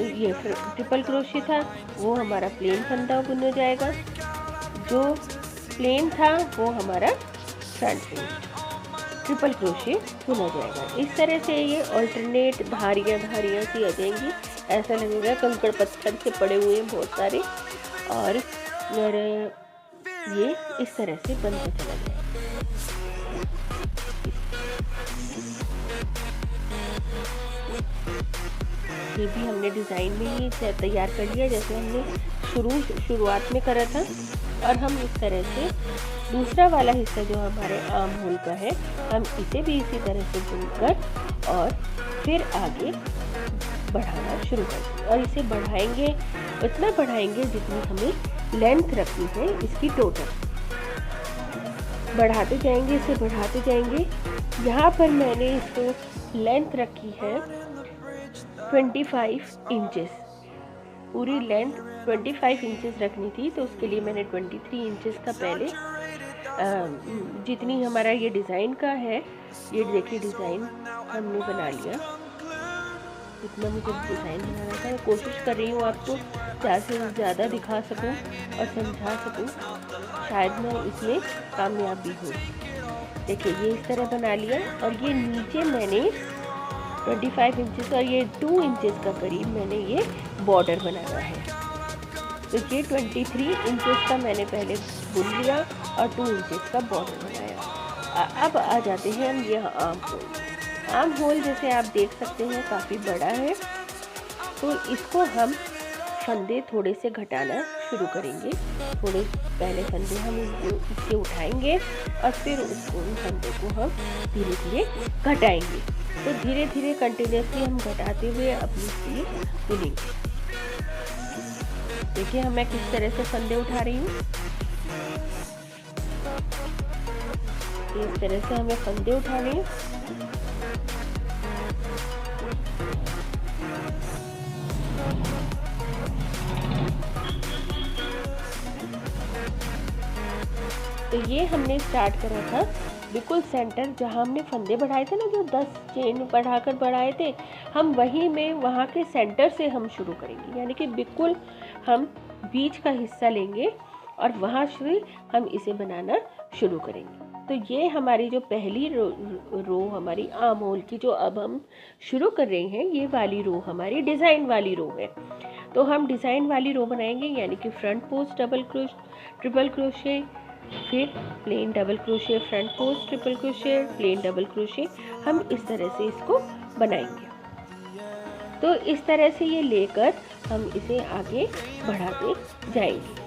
ये ट्रिपल क्रोशे था, वो हमारा प्लेन फंदा बुन हो जाएगा। जो प्लेन था वो हमारा फ्रंट पोस्ट ट्रिपल क्रोशे बुना जाएगा। इस तरह से ये ऑल्टरनेट धारियाँ सी आ जाएंगी। ऐसा लगेगा कंकड़ पत्थर से पड़े हुए हैं बहुत सारे, और ये इस तरह से बनता चला जाएगा। ये भी हमने डिज़ाइन में ही तैयार कर लिया जैसे हमने शुरुआत में करा था। और हम इस तरह से दूसरा वाला हिस्सा जो हमारे आर्म होल का है, हम इसे भी इसी तरह से बुनकर और फिर आगे बढ़ाना शुरू करेंगे। और इसे बढ़ाएंगे, उतना बढ़ाएंगे जितनी हमें लेंथ रखनी है इसकी टोटल। बढ़ाते जाएंगे, इसे बढ़ाते जाएंगे। यहाँ पर मैंने इसको लेंथ रखी है 25 इंचेस, पूरी लेंथ 25 इंचेस रखनी थी, तो उसके लिए मैंने 23 इंचेस का पहले जितनी हमारा ये डिज़ाइन का है, ये देखिए डिज़ाइन हमने बना लिया। इतना मुझे डिज़ाइन बनाना था। मैं कोशिश कर रही हूँ आपको ज़्यादा से ज़्यादा दिखा सकूँ और समझा सकूँ, शायद मैं इसमें कामयाब भी हूँ। देखिए ये इस तरह बना लिया, और ये नीचे मैंने 25 इंचेस और ये 2 इंचेस का करीब मैंने ये बॉर्डर बनाया है। तो ये 23 इंचेस का मैंने पहले बुन लिया और 2 इंचेस का बॉर्डर बनाया। अब आ जाते हैं हम यहाँ आर्म होल। आर्म होल जैसे आप देख सकते हैं काफ़ी बड़ा है, तो इसको हम फंदे थोड़े से घटाना शुरू करेंगे। थोड़े पहले फंदे हम इससे उठाएंगे और फिर उसको फंदे को हम धीरे धीरे घटाएंगे। तो धीरे धीरे कंटिन्यूसली हम घटाते हुए अपनी स्लीव बुनेंगे। देखिए मैं किस तरह से फंदे उठा रही हूँ। इस तरह से हमें फंदे उठाने हैं। तो ये हमने स्टार्ट करा था बिल्कुल सेंटर, जहाँ हमने फंदे बढ़ाए थे ना, जो 10 चेन बढ़ाकर बढ़ाए थे, हम वहीं में वहाँ के सेंटर से हम शुरू करेंगे। यानी कि बिल्कुल हम बीच का हिस्सा लेंगे और वहाँ से हम इसे बनाना शुरू करेंगे। तो ये हमारी जो पहली रो हमारी आर्म होल की जो अब हम शुरू कर रहे हैं, ये वाली रो हमारी डिज़ाइन वाली रो है। तो हम डिज़ाइन वाली रो बनाएंगे, यानी कि फ्रंट पोस्ट ट्रिपल क्रोशे, फिर plain double crochet, front post triple crochet, plain double crochet, हम इस तरह से इसको बनाएंगे। तो इस तरह से ये लेकर हम इसे आगे बढ़ाते जाएंगे।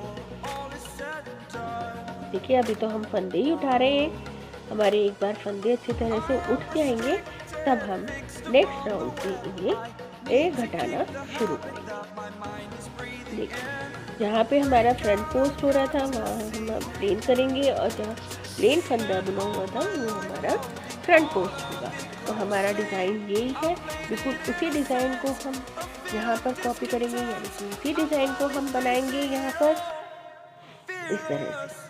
देखिए अभी तो हम फंदे ही उठा रहे हैं, हमारे एक बार फंदे अच्छी तरह से उठ जाएंगे तब हम नेक्स्ट राउंड पे इन्हें घटाना शुरू करेंगे। देखिए जहाँ पे हमारा फ्रंट पोस्ट हो रहा था वहाँ हम प्लेन करेंगे, और जहाँ प्लेन फंदा बुना हुआ था वो हमारा फ्रंट पोस्ट होगा। तो हमारा डिज़ाइन यही है, बिल्कुल उसी डिज़ाइन को हम यहाँ पर कॉपी करेंगे, यानी कि उसी डिज़ाइन को हम बनाएंगे यहाँ पर इस तरह से।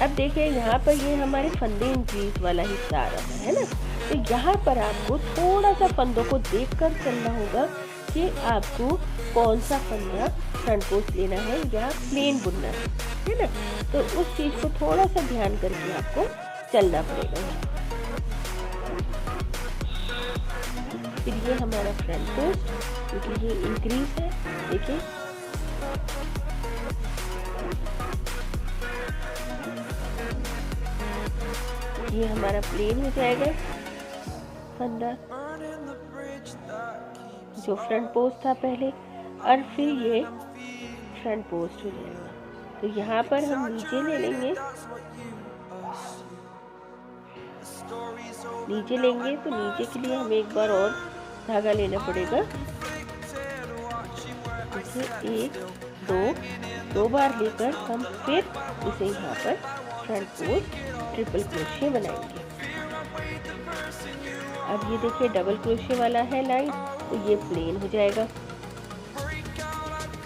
अब देखिए यहाँ पर ये हमारे फंदे इंक्रीज वाला हिस्सा आ रहा है ना, तो यहाँ पर आपको थोड़ा सा फंदों को देखकर चलना होगा कि आपको कौन सा फंदा फ्रंट पोस्ट लेना है या प्लेन बुनना है ना। तो उस चीज़ को थोड़ा सा ध्यान करके आपको चलना पड़ेगा। फिर ये हमारा फ्रंट पोस्ट, क्योंकि ये इंक्रीज है, देखिए ये हमारा प्लेन हो जाएगा फंदा जो फ्रंट पोस्ट था पहले, और फिर ये फ्रंट पोस्ट हो जाएगा। तो यहाँ पर हम नीचे ले लेंगे, तो नीचे के लिए हमें एक बार और धागा लेना पड़ेगा। इसे एक दो बार लेकर हम फिर इसे यहाँ पर फ्रंट पोस्ट ट्रिपल क्रोशे बनाएंगे। अब ये देखिए डबल क्रोशे वाला है लाइन, तो ये प्लेन हो जाएगा।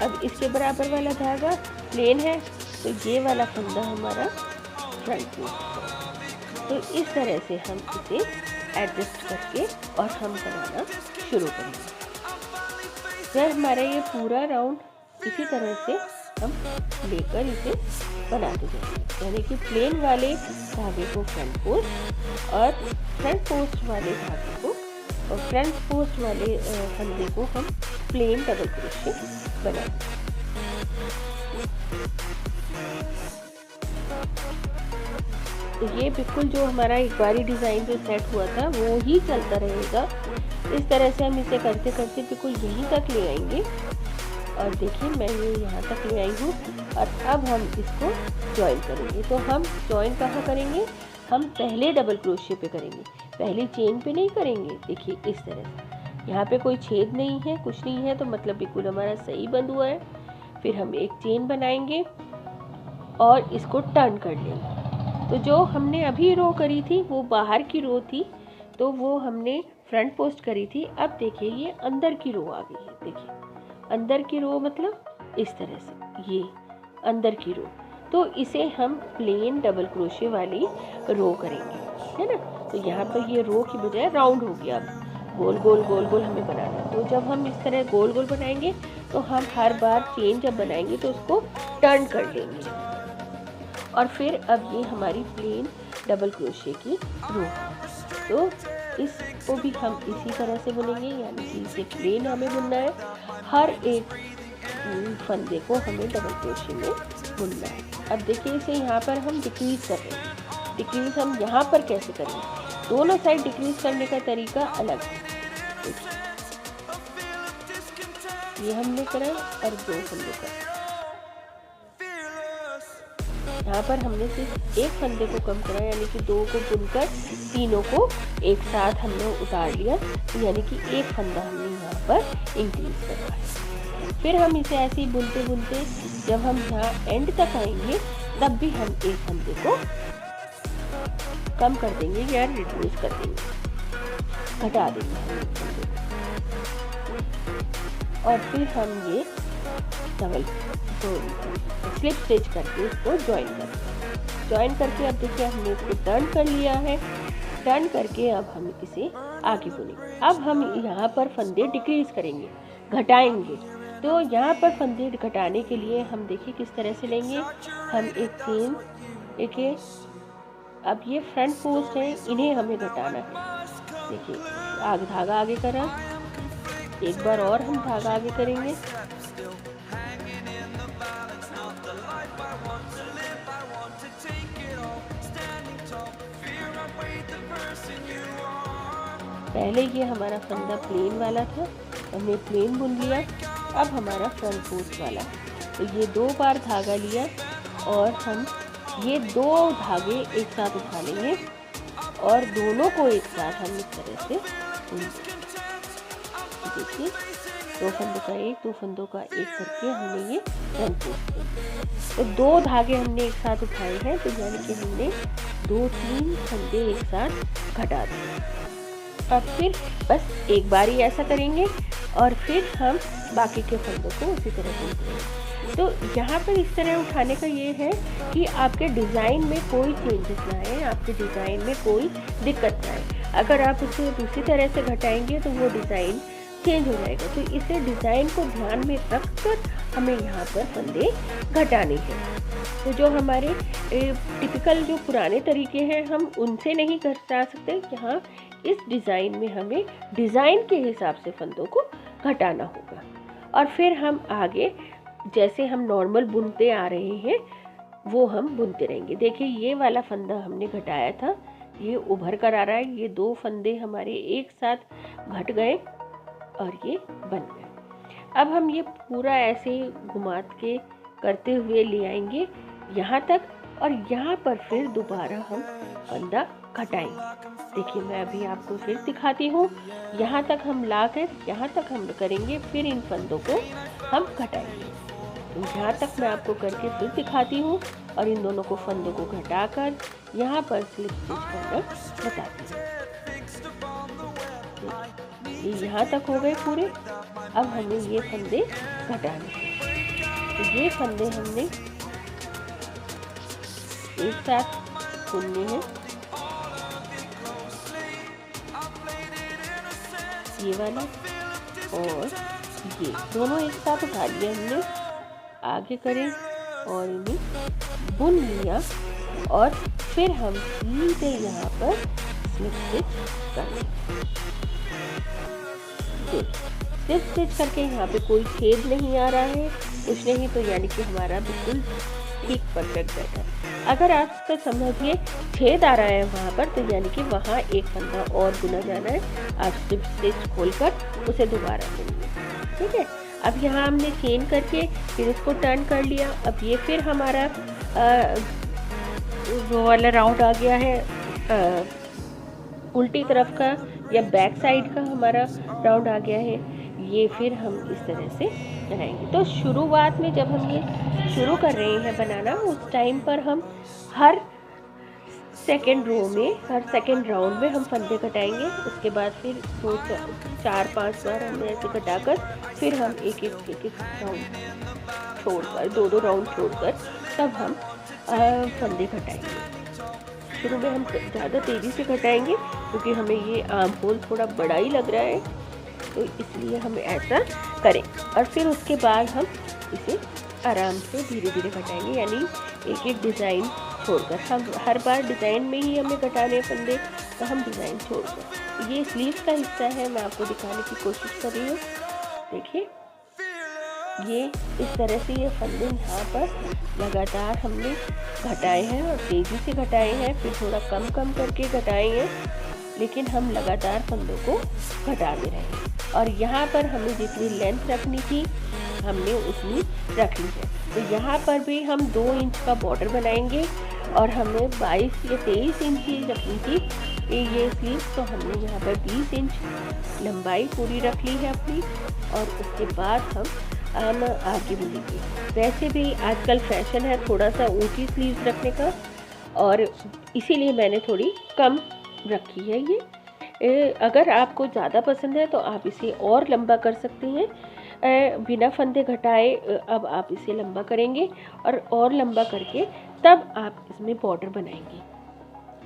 अब इसके बराबर वाला धागा प्लेन है, तो ये वाला फंदा हमारा फ्रंट पोस्ट। तो इस तरह से हम इसे एडजस्ट करके और हम बनाना शुरू करेंगे। फिर हमारा ये पूरा राउंड इसी तरह से हम लेकर इसे बनाते जाएंगे, यानी कि प्लेन वाले धागे को फ्रंट पोस्ट और फ्रंट पोस्ट वाले धागे को और फ्रंट पोस्ट वाले फंदे को हम प्लेन डबल क्रोशे बनाएंगे। तो ये बिल्कुल जो हमारा एक बारी डिज़ाइन जो सेट हुआ था वो ही चलता रहेगा। इस तरह से हम इसे करते करते बिल्कुल यहीं तक ले आएंगे। और देखिए मैं ये यहाँ तक ले आई हूँ, और अब हम इसको जॉइन करेंगे। तो हम जॉइन कहाँ करेंगे, हम पहले डबल क्रोशे पे करेंगे, पहली चेन पे नहीं करेंगे। देखिए इस तरह से, यहाँ पे कोई छेद नहीं है, कुछ नहीं है, तो मतलब बिल्कुल हमारा सही बंद हुआ है। फिर हम एक चेन बनाएंगे और इसको टर्न कर लेंगे। तो जो हमने अभी रो करी थी वो बाहर की रो थी, तो वो हमने फ्रंट पोस्ट करी थी। अब देखिए ये अंदर की रो आ गई है। देखिए अंदर की रो मतलब इस तरह से, ये अंदर की रो, तो इसे हम प्लेन डबल क्रोशे वाली रो करेंगे, है ना। तो यहाँ पर ये रो की बजाय राउंड हो गया। अब गोल गोल गोल गोल हमें बनाना है। तो जब हम इस तरह गोल गोल बनाएंगे तो हम हर बार चेन जब बनाएंगे तो उसको टर्न कर लेंगे। और फिर अब ये हमारी प्लेन डबल क्रोशे की रो है। तो इसको भी हम इसी तरह से बुनेंगे, यानी कि इसे प्लेन हमें बुनना है। हर एक फंदे को हमें डबल क्रोशे में बुनना है। अब देखिए इसे यहाँ पर हम डिक्रीज कर रहे हैं। डिक्रीज हम यहाँ पर कैसे करेंगे, दोनों साइड डिक्रीज करने का तरीका अलग है। ये हमने करा और दो फंदे करा। यहाँ पर हमने सिर्फ एक फंदे को कम करा, यानी कि दो को बुनकर तीनों को एक साथ हमने उतार लिया, यानी कि एक फंदा हमने यहाँ पर इंक्रीज करा है। फिर हम इसे ऐसे ही बुनते बुनते जब हम यहाँ एंड तक आएंगे तब भी हम एक फंदे को कम कर देंगे या रिड्यूस कर देंगे, घटा देंगे हम फंदे को। और फिर हम ये डबल स्लिप स्टिच करके इसको ज्वाइन करके अब देखिए हमने इसको टर्न कर लिया है। टर्न करके अब हम इसे आगे बुनेंगे। अब हम यहाँ पर फंदे डिक्रीज करेंगे, घटाएंगे। तो यहाँ पर फंदे घटाने के लिए हम देखिए किस तरह से लेंगे। हम एक चेन देखिए, अब ये फ्रंट पोस्ट है, इन्हें हमें घटाना है। देखिए धागा आगे करा, एक बार और हम धागा आगे करेंगे। पहले ये हमारा फंदा प्लेन वाला था, हमने प्लेन बुन लिया। अब हमारा फ्रंट पोस्ट वाला, तो ये 2 बार धागा लिया और हम ये 2 धागे एक साथ उठा लेंगे और दोनों को एक साथ हम इस तरह से बुनेंगे। देखिए 2 फंदों का 1, 2 फंदों का 1 करके हमने ये फ्रंट पोस्ट किया। तो 2 धागे हमने एक साथ उठाए हैं, तो यानी कि हमने 2-3 फंदे एक साथ घटा दिए। अब फिर बस एक बार ही ऐसा करेंगे और फिर हम बाकी के फंदों को उसी तरह बुनते हैं। तो यहाँ पर इस तरह उठाने का ये है कि आपके डिज़ाइन में कोई चेंजेस ना आए, आपके डिज़ाइन में कोई दिक्कत ना आए। अगर आप उसे दूसरी तरह से घटाएंगे तो वो डिज़ाइन चेंज हो जाएगा। तो इसे डिज़ाइन को ध्यान में रख कर हमें यहाँ पर फंदे घटाने हैं। तो जो हमारे टिपिकल जो पुराने तरीके हैं हम उनसे नहीं घटा सकते। यहाँ इस डिज़ाइन में हमें डिज़ाइन के हिसाब से फंदों को घटाना होगा। और फिर हम आगे जैसे हम नॉर्मल बुनते आ रहे हैं वो हम बुनते रहेंगे। देखिए ये वाला फंदा हमने घटाया था, ये उभर कर आ रहा है। ये 2 फंदे हमारे एक साथ घट गए और ये बन गए। अब हम ये पूरा ऐसे घुमा के करते हुए ले आएंगे यहाँ तक, और यहाँ पर फिर दोबारा हम फंदा घटाएंगे। देखिए मैं अभी आपको फिर दिखाती हूँ। यहाँ तक हम लाकर यहाँ तक हम करेंगे, फिर इन फंदों को हम घटाएंगे। तो यहाँ तक मैं आपको करके फिर दिखाती हूँ और इन दोनों को फंदों को घटाकर यहाँ पर स्लिप स्टिच करना बताती हूँ। ये यहाँ तक हो गए पूरे। अब हमें ये फंदे घटाने हैं। तो ये फंदे हमने एक साथ बुनने हैं। ये वाला और ये दोनों एक साथ उठा लिए हमने, आगे करें और इन्हें बुन लिया और फिर हम सीधे यहाँ पर स्लिप स्टिच करें। स्लिप स्टिच करके यहाँ पे कोई छेद नहीं आ रहा है, कुछ नहीं, तो यानी कि हमारा बिल्कुल ठीक परफेक्ट बैठा है। अगर आप इसका समझिए छेद आ रहा है वहाँ पर, तो यानी कि वहाँ एक फंदा और बुना जाना है। आप स्लिप स्टिच खोलकर उसे दोबारा बुनिए, ठीक है। अब यहाँ हमने चेन करके फिर इसको टर्न कर लिया। अब ये फिर हमारा वो वाला राउंड आ गया है, उल्टी तरफ का या बैक साइड का हमारा राउंड आ गया है। ये फिर हम इस तरह से बनाएंगे। तो शुरुआत में जब हम ये शुरू कर रहे हैं बनाना, उस टाइम पर हम हर सेकेंड रो में, हर सेकेंड राउंड में हम फंदे घटाएंगे। उसके बाद फिर 4-5 बार हमने ऐसे घटाकर फिर हम एक एक राउंड छोड़कर, 2-2 राउंड छोड़कर तब हम फंदे घटाएंगे। शुरू में हम ज़्यादा तेज़ी से घटाएंगे क्योंकि हमें ये आर्म होल थोड़ा बड़ा ही लग रहा है, तो इसलिए हम ऐसा करें। और फिर उसके बाद हम इसे आराम से धीरे धीरे घटाएंगे, यानी एक एक डिज़ाइन छोड़कर। हम हर बार डिज़ाइन में ही हमें घटाने फंदे, तो हम डिज़ाइन छोड़कर। ये स्लीव्स का हिस्सा है, मैं आपको दिखाने की कोशिश कर रही हूँ। देखिए ये इस तरह से ये फंदे यहाँ पर लगातार हमने घटाए हैं और तेज़ी से घटाए हैं, फिर थोड़ा कम कम करके घटाए हैं, लेकिन हम लगातार फंदों को घटा दे रहे हैं। और यहाँ पर हमें जितनी लेंथ रखनी थी हमने उतनी रख ली है। तो यहाँ पर भी हम 2 इंच का बॉर्डर बनाएंगे और हमें 22 या 23 इंच ही रखनी थी ये स्लीव, तो हमने यहाँ पर 20 इंच लंबाई पूरी रख ली है अपनी। और उसके बाद हम आगे बढ़ेंगे। वैसे भी आजकल फैशन है थोड़ा सा ऊंची स्लीव्स रखने का, और इसीलिए मैंने थोड़ी कम रखी है ये। अगर आपको ज़्यादा पसंद है तो आप इसे और लंबा कर सकते हैं। बिना फंदे घटाए अब आप इसे लंबा करेंगे और लंबा करके तब आप इसमें बॉर्डर बनाएंगे।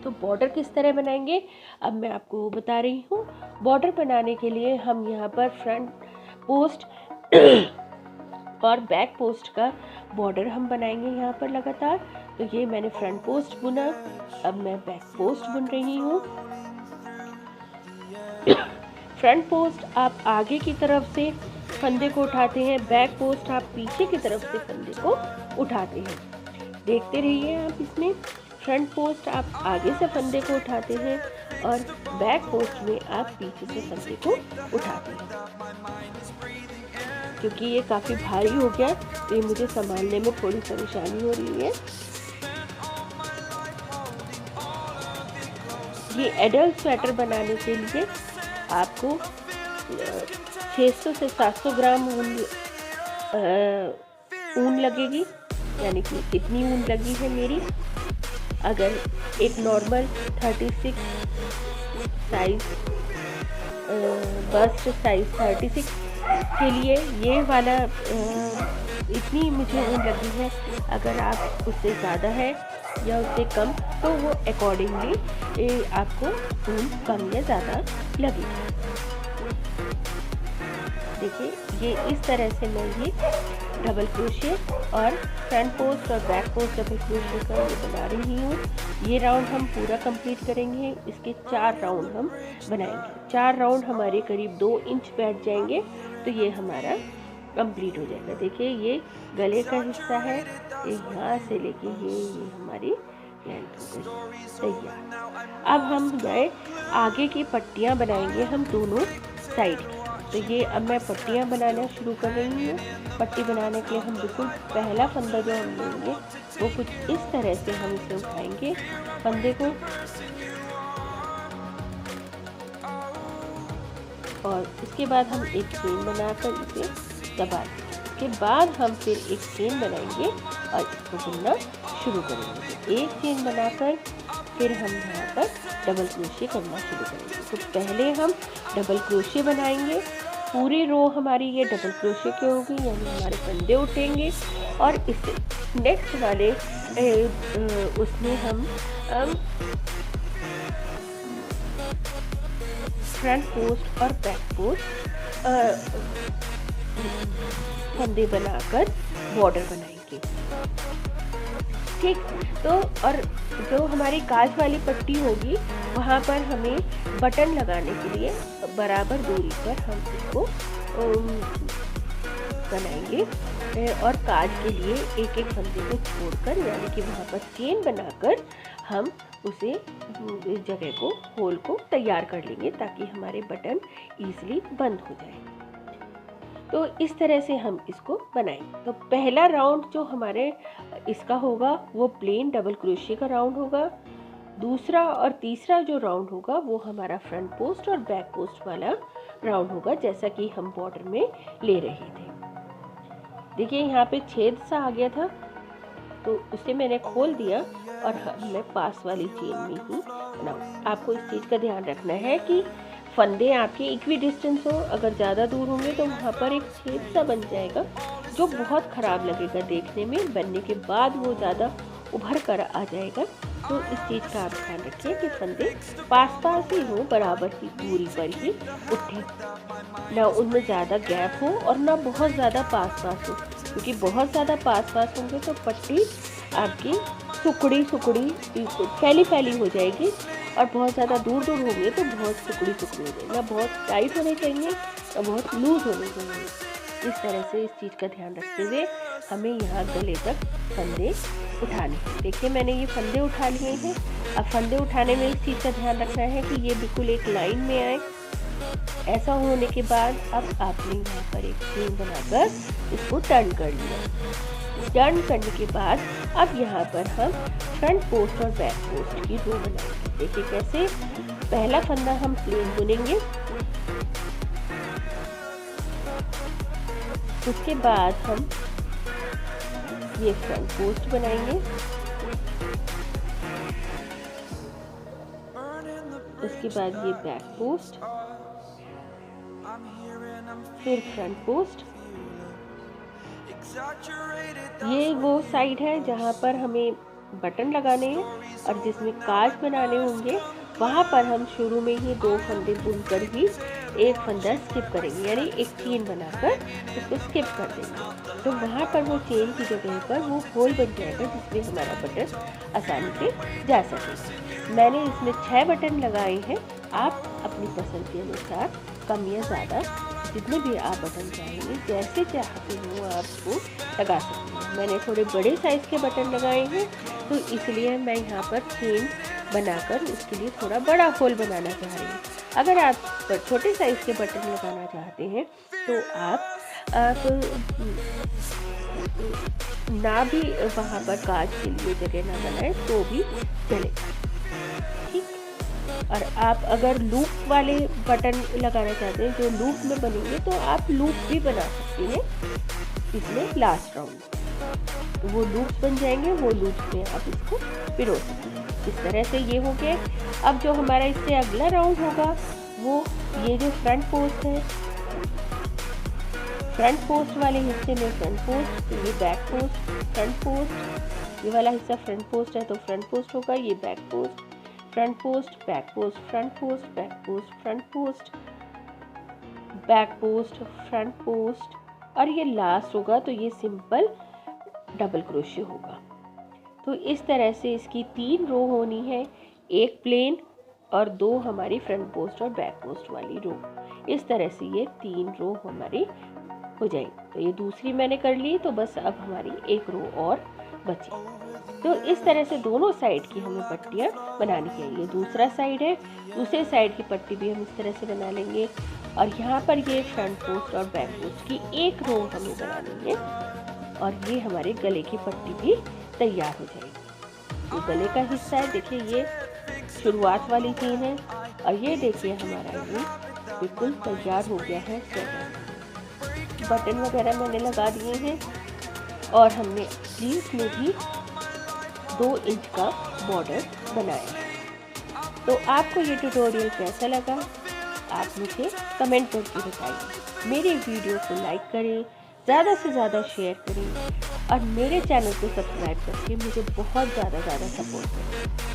तो बॉर्डर किस तरह बनाएंगे अब मैं आपको वो बता रही हूँ। बॉर्डर बनाने के लिए हम यहाँ पर फ्रंट पोस्ट और बैक पोस्ट का बॉर्डर हम बनाएंगे यहाँ पर लगातार। तो ये मैंने फ्रंट पोस्ट बुना, अब मैं बैक पोस्ट बुन रही हूँ। फ्रंट पोस्ट आप आगे की तरफ से फंदे को उठाते हैं, बैक पोस्ट आप पीछे की तरफ से फंदे को उठाते हैं। देखते रहिए आप इसमें। फ्रंट पोस्ट आप आगे से फंदे को उठाते हैं और बैक पोस्ट में आप पीछे से फंदे को उठाते हैं। क्योंकि ये काफ़ी भारी हो गया तो ये मुझे संभालने में थोड़ी परेशानी हो रही है। ये एडल्ट स्वेटर बनाने के लिए आपको 600 से 700 ग्राम ऊन लगेगी, यानी कि इतनी ऊन लगी है मेरी। अगर एक नॉर्मल 36 साइज बस्ट साइज 36 के लिए ये वाला इतनी मुझे ऊन लगी है। अगर आप उससे ज़्यादा है या उससे कम तो वो अकॉर्डिंगली आपको ऊन कम या ज़्यादा लगेगी। देखिए ये इस तरह से मैं ये डबल क्रोशे और फ्रंट पोस्ट और बैक पोस्ट डबल क्रोशे का ये बना रही हूँ। ये राउंड हम पूरा कंप्लीट करेंगे। इसके 4 राउंड हम बनाएंगे। 4 राउंड हमारे करीब 2 इंच बैठ जाएंगे तो ये हमारा कंप्लीट हो जाएगा। देखिए ये गले का हिस्सा है, ये यहाँ से लेके ये हमारी लेंथ हो गई तैयार। अब हम नए आगे की पट्टियाँ बनाएंगे हम दोनों साइड की। तो ये अब मैं पट्टियाँ बनाना शुरू कर रही हूँ। पट्टी बनाने के लिए हम बिल्कुल पहला फंदा जो हम लेंगे वो कुछ इस तरह से हम इसे उठाएंगे फंदे को, और इसके बाद हम एक चेन बनाकर इसे दबा देंगे। इसके बाद हम फिर एक चेन बनाएंगे और इसको बुनना शुरू करेंगे। तो एक चेन बनाकर फिर हम यहाँ पर डबल क्रोशे करना शुरू करेंगे। तो पहले हम डबल क्रोशे बनाएंगे। पूरी रो हमारी ये डबल क्रोशे की होगी, यानी हमारे फंदे उठेंगे और इसे नेक्स्ट वाले उसमें हम फ्रंट पोस्ट और बैक पोस्ट फंदे बनाकर बॉर्डर बनाएंगे। ठीक, तो और जो हमारी काज वाली पट्टी होगी वहाँ पर हमें बटन लगाने के लिए बराबर दूरी पर हम इसको बनाएंगे और काज के लिए एक एक फंदे को छोड़कर, यानी कि वहाँ पर चेन बनाकर हम उसे जगह को होल को तैयार कर लेंगे ताकि हमारे बटन ईजिली बंद हो जाए। तो इस तरह से हम इसको बनाएंगे। तो पहला राउंड जो हमारे इसका होगा वो प्लेन डबल क्रोशे का राउंड होगा। दूसरा और तीसरा जो राउंड होगा वो हमारा फ्रंट पोस्ट और बैक पोस्ट वाला राउंड होगा, जैसा कि हम बॉर्डर में ले रहे थे। देखिए यहाँ पे छेद सा आ गया था तो उसे मैंने खोल दिया और मैं पास वाली चेन में ही बनाऊँ। आपको इस चीज़ का ध्यान रखना है कि फंदे आपके इक्वी डिस्टेंस हो। अगर ज़्यादा दूर होंगे तो वहाँ पर एक छेद सा बन जाएगा जो बहुत ख़राब लगेगा देखने में। बनने के बाद वो ज़्यादा उभर कर आ जाएगा। तो इस चीज़ का आप ध्यान रखिए कि फंदे पास पास ही हो, बराबर की दूरी पर ही उठे, ना उनमें ज़्यादा गैप हो और ना बहुत ज़्यादा पास पास हो, क्योंकि बहुत ज़्यादा पास पास होंगे तो पट्टी आपकी सुकड़ी फैली हो जाएगी और बहुत ज़्यादा दूर होंगे तो बहुत सुकड़ी हो जाएगी। ना बहुत टाइट होने चाहिए ना बहुत लूज होने चाहिए। इस तरह से इस चीज़ का ध्यान रखते हुए हमें यहाँ गले तक फंदे उठाने हैं। देखिए मैंने ये फंदे उठा लिए हैं। अब फंदे उठाने में इस चीज़ का ध्यान रखना है कि ये बिल्कुल एक लाइन में आए। ऐसा होने के बाद अब आपने यहाँ पर एक चेन बनाकर इसको टर्न कर लिया। टर्न करने के बाद अब यहाँ पर हम फ्रंट पोस्ट और बैक पोस्ट की रो बनाएंगे। देखिए कैसे पहला फंदा हम प्लेन बुनेंगे, उसके बाद हम ये फ्रंट पोस्ट बनाएंगे, उसके बाद ये बैक पोस्ट, फिर फ्रंट पोस्ट। ये वो साइड है जहाँ पर हमें बटन लगाने हैं और जिसमें काज बनाने होंगे वहाँ पर हम शुरू में ही 2 फंदे बुनकर ही एक फंदा स्किप करेंगे, यानी एक चेन बनाकर उसको स्किप कर देंगे। तो वहाँ पर वो चेन की जगह पर वो होल बन जाएगा जिसमें हमारा बटन आसानी से जा सके। मैंने इसमें 6 बटन लगाए हैं। आप अपनी पसंद के अनुसार कम या ज़्यादा जितने भी आप बटन चाहेंगे जैसे चाहते हो आपको लगा सकते हैं। मैंने थोड़े बड़े साइज़ के बटन लगाए हैं तो इसलिए मैं यहाँ पर चेन बनाकर उसके लिए थोड़ा बड़ा होल बनाना चाह रही हूँ। अगर आप छोटे साइज़ के बटन लगाना चाहते हैं तो आप ना भी वहाँ पर काज के लिए जगह ना बनाए तो भी चलेगा, ठीक। और आप अगर लूप वाले बटन लगाना चाहते हैं जो लूप में बनेंगे तो आप लूप भी बना सकते हैं इसमें लास्ट राउंड। वो लूप्स बन जाएंगे, वो लूप्स में आप इसको पिरो सकते हैं। इस तरह से ये हो गया। अब जो हमारा इससे अगला राउंड होगा वो ये जो फ्रंट पोस्ट है, फ्रंट पोस्ट वाले हिस्से में फ्रंट पोस्ट, तो ये बैक पोस्ट, फ्रंट पोस्ट, ये वाला हिस्सा फ्रंट पोस्ट है तो फ्रंट पोस्ट होगा, ये back post, front post, back post, front post, back post, front post, back post, front post, और ये लास्ट होगा तो ये सिंपल डबल क्रोशे होगा। तो इस तरह से इसकी 3 रो होनी है, एक प्लेन और 2 हमारी फ्रंट पोस्ट और बैक पोस्ट वाली रो। इस तरह से ये 3 रो हमारी हो जाएगी। तो ये दूसरी मैंने कर ली, तो बस अब हमारी एक रो और बची। तो इस तरह से दोनों साइड की हमें पट्टियाँ बनानी चाहिए। दूसरा साइड है, दूसरे साइड की पट्टी भी हम इस तरह से बना लेंगे और यहाँ पर ये फ्रंट पोस्ट और बैक पोस्ट की एक रो हमें बनानी है और ये हमारे गले की पट्टी भी तैयार हो जाएगी। ये गले का हिस्सा है, देखिए ये शुरुआत वाली चेन है और ये देखिए हमारा ये बिल्कुल तैयार हो गया है स्वेटर। बटन वगैरह मैंने लगा दिए हैं और हमने स्लीव्स में भी 2 इंच का बॉर्डर बनाया है। तो आपको ये ट्यूटोरियल कैसा लगा आप मुझे कमेंट करके बताइए। मेरे वीडियो को लाइक करें, ज़्यादा से ज़्यादा शेयर करें और मेरे चैनल को सब्सक्राइब करके मुझे बहुत ज़्यादा सपोर्ट करें।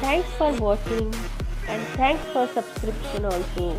Thanks for watching and thanks for subscription also.